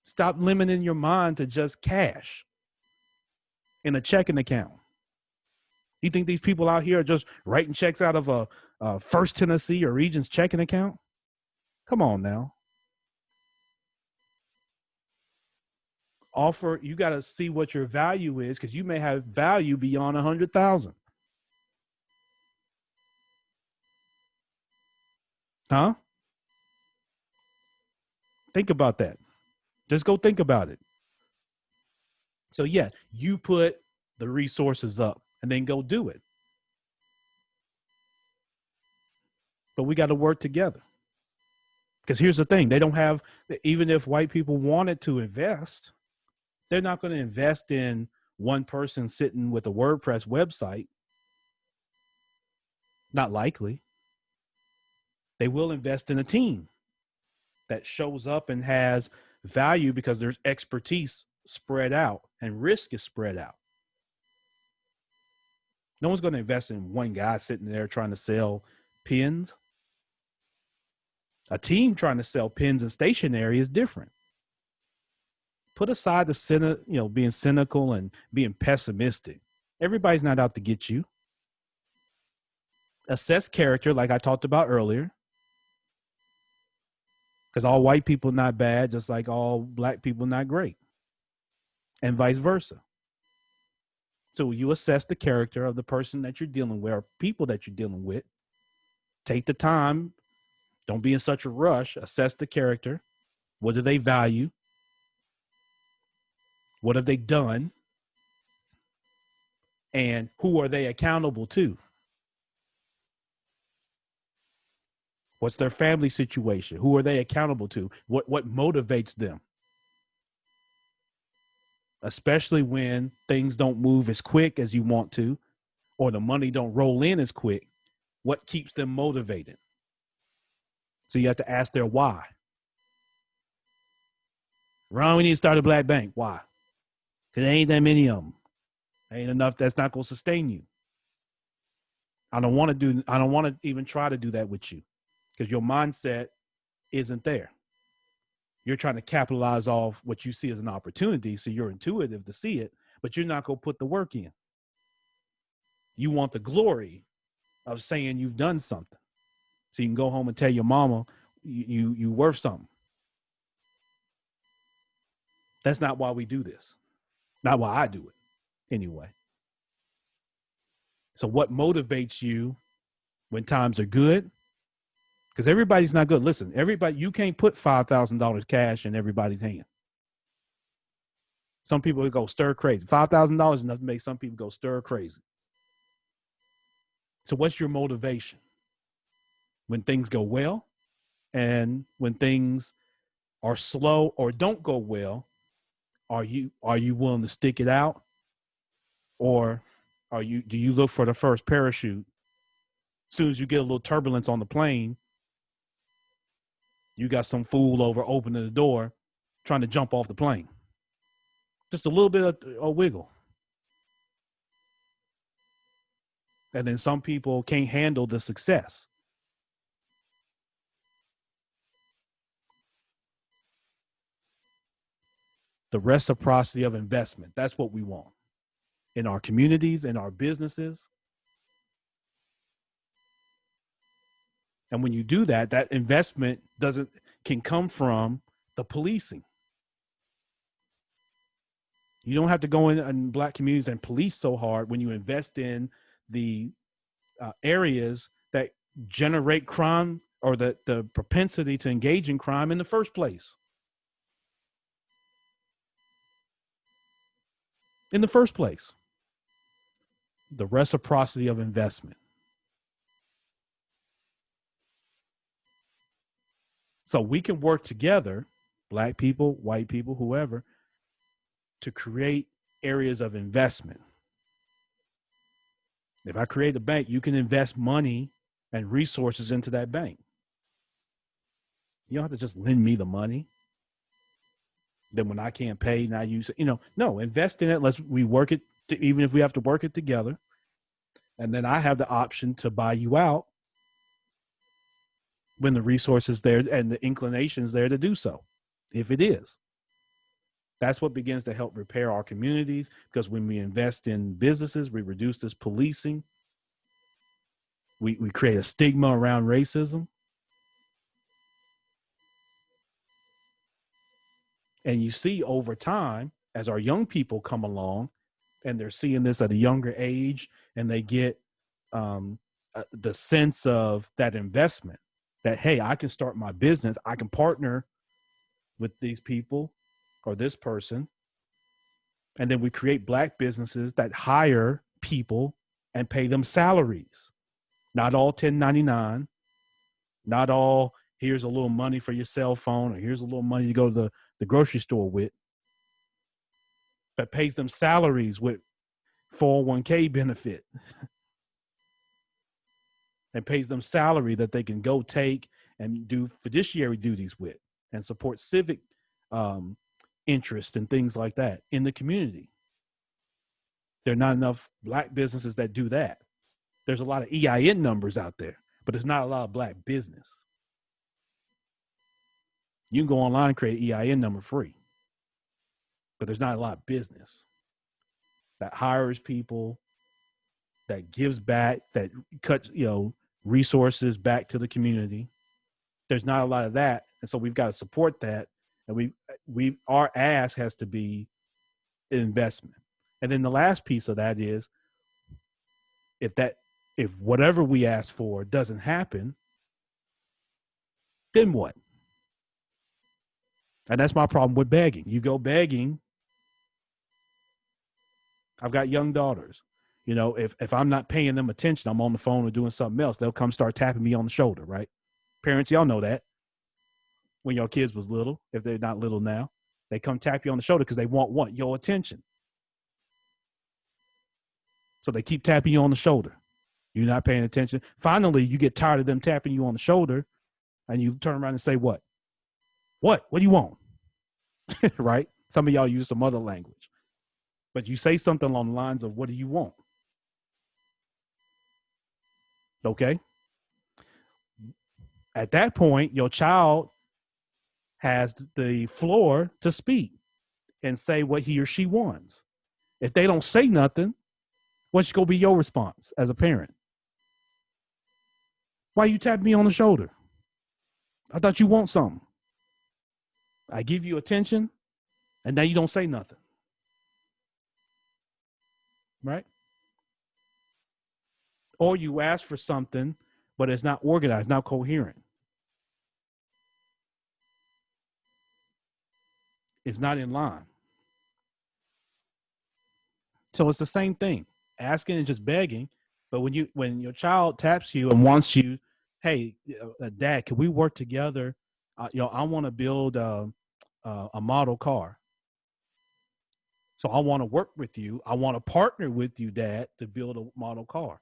S1: Stop limiting your mind to just cash in a checking account. You think these people out here are just writing checks out of a First Tennessee or Regions checking account? Come on now. You got to see what your value is, because you may have value beyond 100,000. Huh? Think about that. Just go think about it. So yeah, you put the resources up and then go do it. But we got to work together. Because here's the thing, even if white people wanted to invest, they're not going to invest in one person sitting with a WordPress website. Not likely. They will invest in a team that shows up and has value because there's expertise spread out and risk is spread out. No one's going to invest in one guy sitting there trying to sell pins. A team trying to sell pins and stationery is different. Put aside being cynical and being pessimistic. Everybody's not out to get you. Assess character, like I talked about earlier. Because all white people not bad, just like all black people not great. And vice versa. So you assess the character of the person that you're dealing with or people that you're dealing with. Take the time. Don't be in such a rush. Assess the character. What do they value? What have they done? And who are they accountable to? What's their family situation? Who are they accountable to? What motivates them? Especially when things don't move as quick as you want to, or the money don't roll in as quick. What keeps them motivated? So you have to ask their why. Ron, we need to start a black bank. Why? Because there ain't that many of them. Ain't enough. That's not going to sustain you. I don't want to even try to do that with you, because your mindset isn't there. You're trying to capitalize off what you see as an opportunity. So you're intuitive to see it, but you're not going to put the work in. You want the glory of saying you've done something, so you can go home and tell your mama you worth something. That's not why we do this. Not why I do it anyway. So what motivates you when times are good? Because everybody's not good. Listen, you can't put $5,000 cash in everybody's hand. Some people go stir crazy. $5,000 enough to make some people go stir crazy. So what's your motivation when things go well, and when things are slow or don't go well? Are you willing to stick it out, or do you look for the first parachute? As soon as you get a little turbulence on the plane, you got some fool over opening the door trying to jump off the plane. Just a little bit of a wiggle. And then some people can't handle the success. The reciprocity of investment. That's what we want in our communities, in our businesses. And when you do that, that investment can come from the policing. You don't have to go in Black communities and police so hard when you invest in the areas that generate crime, or the propensity to engage in crime in the first place. In the first place, the reciprocity of investment. So we can work together, Black people, white people, whoever, to create areas of investment. If I create a bank, you can invest money and resources into that bank. You don't have to just lend me the money. Then when I can't pay, now you say, no, invest in it. We work it, even if we have to work it together. And then I have the option to buy you out when the resources there and the inclination is there to do so, if it is. That's what begins to help repair our communities, because when we invest in businesses, we reduce this policing. We create a stigma around racism. And you see over time, as our young people come along and they're seeing this at a younger age, and they get the sense of that investment, that, hey, I can start my business. I can partner with these people or this person. And then we create Black businesses that hire people and pay them salaries. Not all 1099, not all, here's a little money for your cell phone, or here's a little money to go to the grocery store with, but pays them salaries with 401k benefit and pays them salary that they can go take and do fiduciary duties with and support civic interest and things like that in the community. There are not enough Black businesses that do that. There's a lot of EIN numbers out there, but there's not a lot of Black business. You can go online and create an EIN number free, but there's not a lot of business that hires people, that gives back, that cuts, resources back to the community. There's not a lot of that. And so we've got to support that. And our ask has to be investment. And then the last piece of that is, if whatever we ask for doesn't happen, then what? And that's my problem with begging. You go begging. I've got young daughters. If I'm not paying them attention, I'm on the phone or doing something else, they'll come start tapping me on the shoulder, right? Parents, y'all know that. When your kids was little, if they're not little now, they come tap you on the shoulder because they want your attention. So they keep tapping you on the shoulder. You're not paying attention. Finally, you get tired of them tapping you on the shoulder, and you turn around and say, what? What do you want? Right? Some of y'all use some other language. But you say something along the lines of, what do you want? Okay? At that point, your child has the floor to speak and say what he or she wants. If they don't say nothing, what's going to be your response as a parent? Why you tap me on the shoulder? I thought you want something. I give you attention, and now you don't say nothing. Right? Or you ask for something, but it's not organized, not coherent. It's not in line. So it's the same thing. Asking and just begging But when your child taps you and wants you, hey, Dad, can we work together? I want to build a model car. So I want to work with you. I want to partner with you, Dad, to build a model car.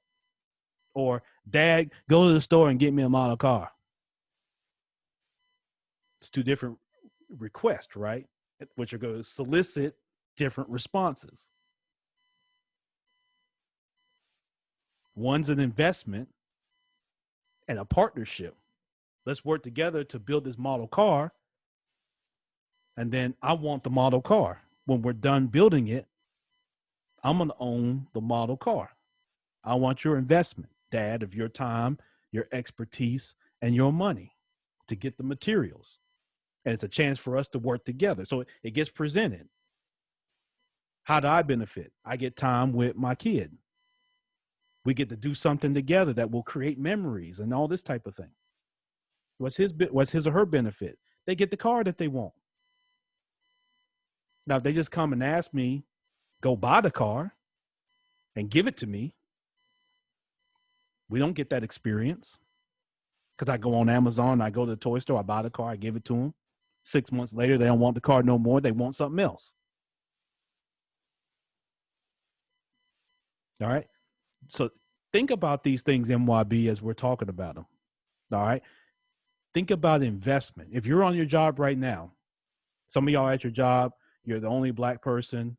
S1: Or Dad, go to the store and get me a model car. It's two different requests, right? Which are going to solicit different responses. One's an investment and a partnership. Let's work together to build this model car. And then I want the model car. When we're done building it, I'm going to own the model car. I want your investment, Dad, of your time, your expertise, and your money to get the materials. And it's a chance for us to work together. So it gets presented. How do I benefit? I get time with my kid. We get to do something together that will create memories and all this type of thing. What's his or her benefit? They get the car that they want. Now, if they just come and ask me, go buy the car and give it to me, we don't get that experience. Because I go on Amazon, I go to the toy store, I buy the car, I give it to them. 6 months later, they don't want the car no more. They want something else. All right. So think about these things, MYB, as we're talking about them. All right. Think about investment. If you're on your job right now, some of y'all at your job, you're the only Black person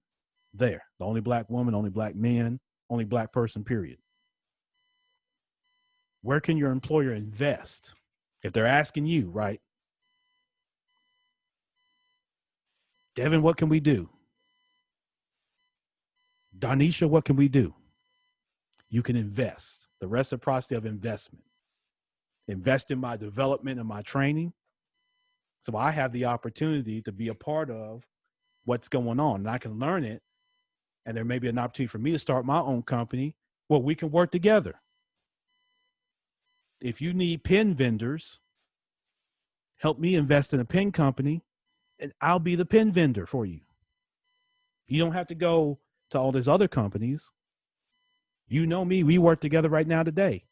S1: there, the only Black woman, only Black man, only Black person, period. Where can your employer invest? If they're asking you, right? Devin, what can we do? Donisha, what can we do? You can invest. The reciprocity of investment. Invest in my development and my training. So I have the opportunity to be a part of what's going on, and I can learn it. And there may be an opportunity for me to start my own company where we can work together. If you need pen vendors, help me invest in a pen company, and I'll be the pen vendor for you. You don't have to go to all these other companies. You know me, we work together right now today.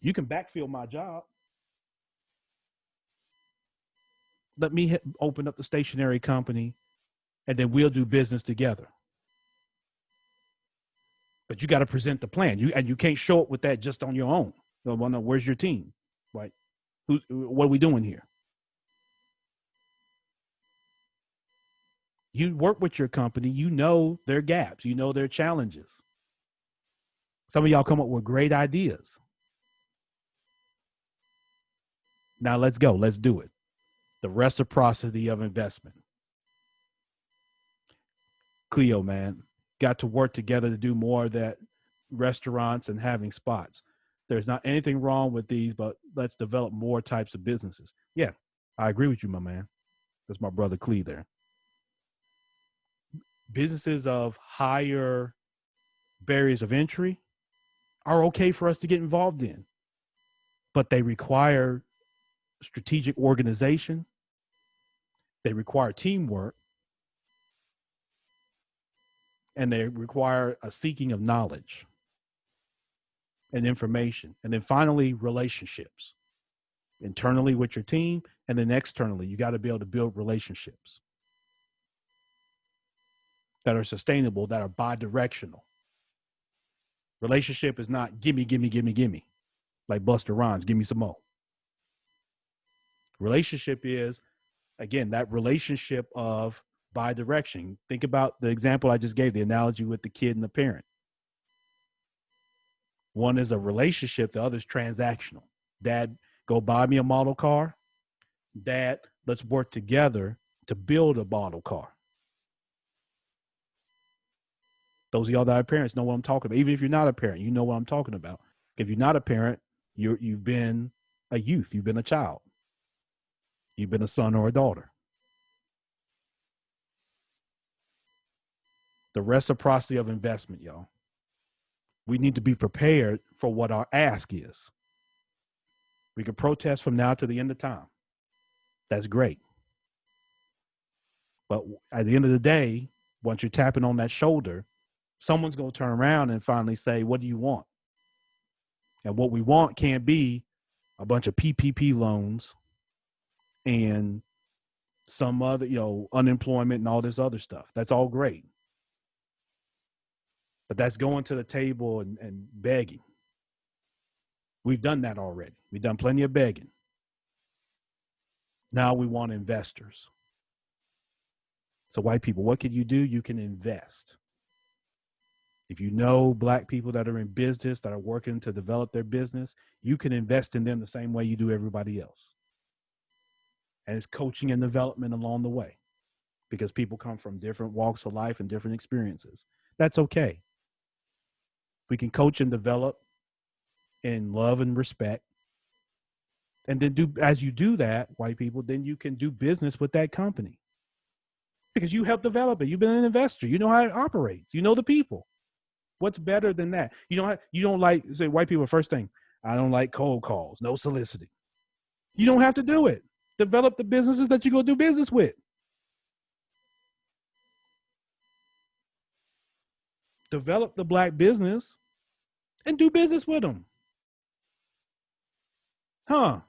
S1: You can backfill my job. Let me open up the stationery company, and then we'll do business together. But you got to present the plan. You can't show up with that just on your own. Well, no, where's your team? Right? What are we doing here? You work with your company. You know their gaps. You know their challenges. Some of y'all come up with great ideas. Now let's go. Let's do it. The reciprocity of investment. Cleo, man, got to work together to do more of that restaurants and having spots. There's not anything wrong with these, but let's develop more types of businesses. Yeah, I agree with you, my man. That's my brother Clee there. Businesses of higher barriers of entry are okay for us to get involved in, but they require strategic organization. They require teamwork, and they require a seeking of knowledge and information. And then finally, relationships internally with your team, and then externally, you got to be able to build relationships that are sustainable, that are bi-directional. Relationship is not gimme, gimme, gimme, gimme, like Busta Rhymes, give me some more. Relationship is, again, that relationship of bi-direction. Think about the example I just gave, the analogy with the kid and the parent. One is a relationship, the other is transactional. Dad, go buy me a model car. Dad, let's work together to build a model car. Those of y'all that are parents know what I'm talking about. Even if you're not a parent, you know what I'm talking about. If you're not a parent, you've been a youth. You've been a child. You've been a son or a daughter. The reciprocity of investment, y'all. We need to be prepared for what our ask is. We can protest from now to the end of time. That's great. But at the end of the day, once you're tapping on that shoulder, Someone's going to turn around and finally say, what do you want? And what we want can't be a bunch of PPP loans and some other, unemployment and all this other stuff. That's all great. But that's going to the table and begging. We've done that already. We've done plenty of begging. Now we want investors. So white people, what can you do? You can invest. If you know black people that are in business, that are working to develop their business, you can invest in them the same way you do everybody else. And it's coaching and development along the way, because people come from different walks of life and different experiences. That's okay. We can coach and develop in love and respect. And then as you do that, white people, then you can do business with that company because you helped develop it. You've been an investor. You know how it operates. You know the people. What's better than that? You don't like, say, white people, first thing, I don't like cold calls, no soliciting. You don't have to do it. Develop the businesses that you're going to do business with. Develop the black business and do business with them. Huh?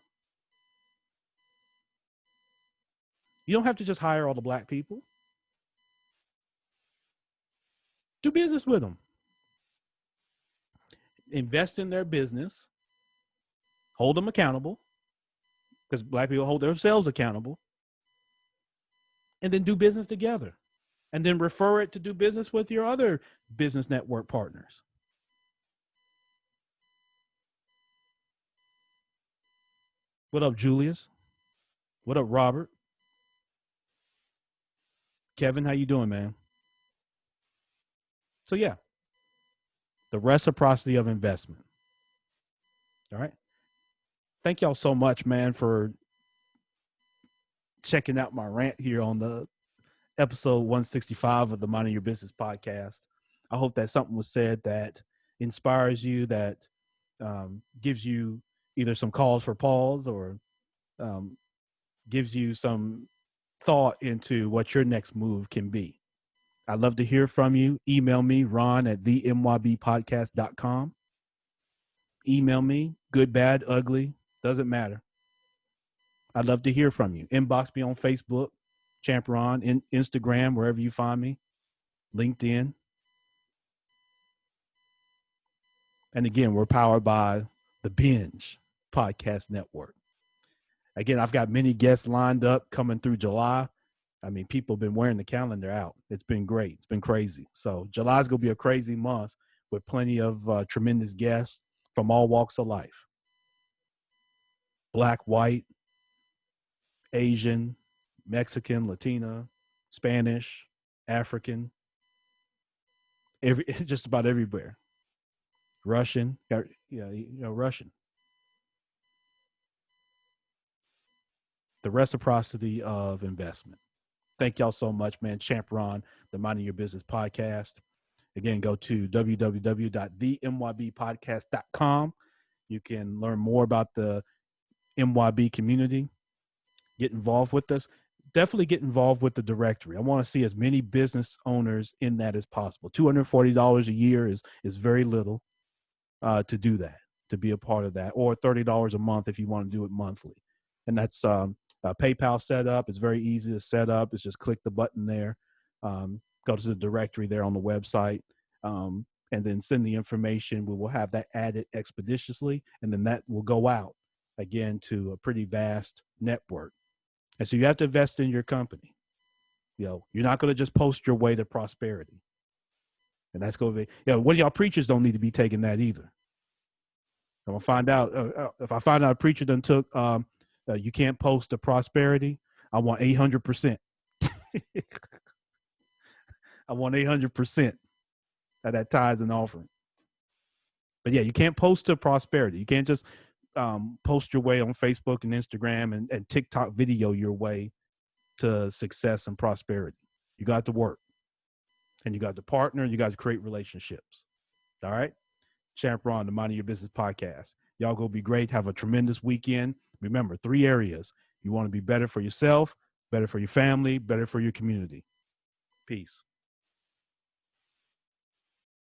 S1: You don't have to just hire all the black people. Do business with them. Invest in their business. Hold them accountable, because black people hold themselves accountable. And then do business together. And then refer it to do business with your other business network partners. What up, Julius? What up, Robert? Kevin, how you doing, man? So yeah, the reciprocity of investment. All right. Thank y'all so much, man, for checking out my rant here on the episode 165 of the Minding Your Business podcast. I hope that something was said that inspires you, that gives you either some cause for pause or gives you some thought into what your next move can be. I'd love to hear from you. Email me, ron@themybpodcast.com. Email me, good, bad, ugly, doesn't matter. I'd love to hear from you. Inbox me on Facebook, Champ Ron, Instagram, wherever you find me, LinkedIn. And again, we're powered by the Binge Podcast Network. Again, I've got many guests lined up coming through July. I mean, people have been wearing the calendar out. It's been great. It's been crazy. So July is going to be a crazy month with plenty of tremendous guests from all walks of life. Black, white, Asian, Mexican, Latina, Spanish, African, just about everywhere. Russian, Russian. The reciprocity of investment. Thank y'all so much, man. Champ Ron, the Minding Your Business podcast. Again, go to www.themybpodcast.com. You can learn more about the MYB community. Get involved with us. Definitely get involved with the directory. I want to see as many business owners in that as possible. $240 a year is very little to do that, to be a part of that, or $30 a month if you want to do it monthly. And that's PayPal setup. It's very easy to set up. It's just click the button there, go to the directory there on the website, and then send the information. We will have that added expeditiously, and then that will go out again to a pretty vast network. And so you have to invest in your company. You're not going to just post your way to prosperity. And that's going to be, one of y'all preachers don't need to be taking that either. I'm going to find out, if I find out a preacher done took, you can't post to prosperity, I want 800%. I want 800% of that tithes and offering. But yeah, you can't post to prosperity. You can't just post your way on Facebook and Instagram and TikTok video your way to success and prosperity. You got to work, and you got to partner, and you got to create relationships. All right. Champ Ron, the Minding Your Business podcast. Y'all go be great. Have a tremendous weekend. Remember, 3 areas. You want to be better for yourself, better for your family, better for your community. Peace.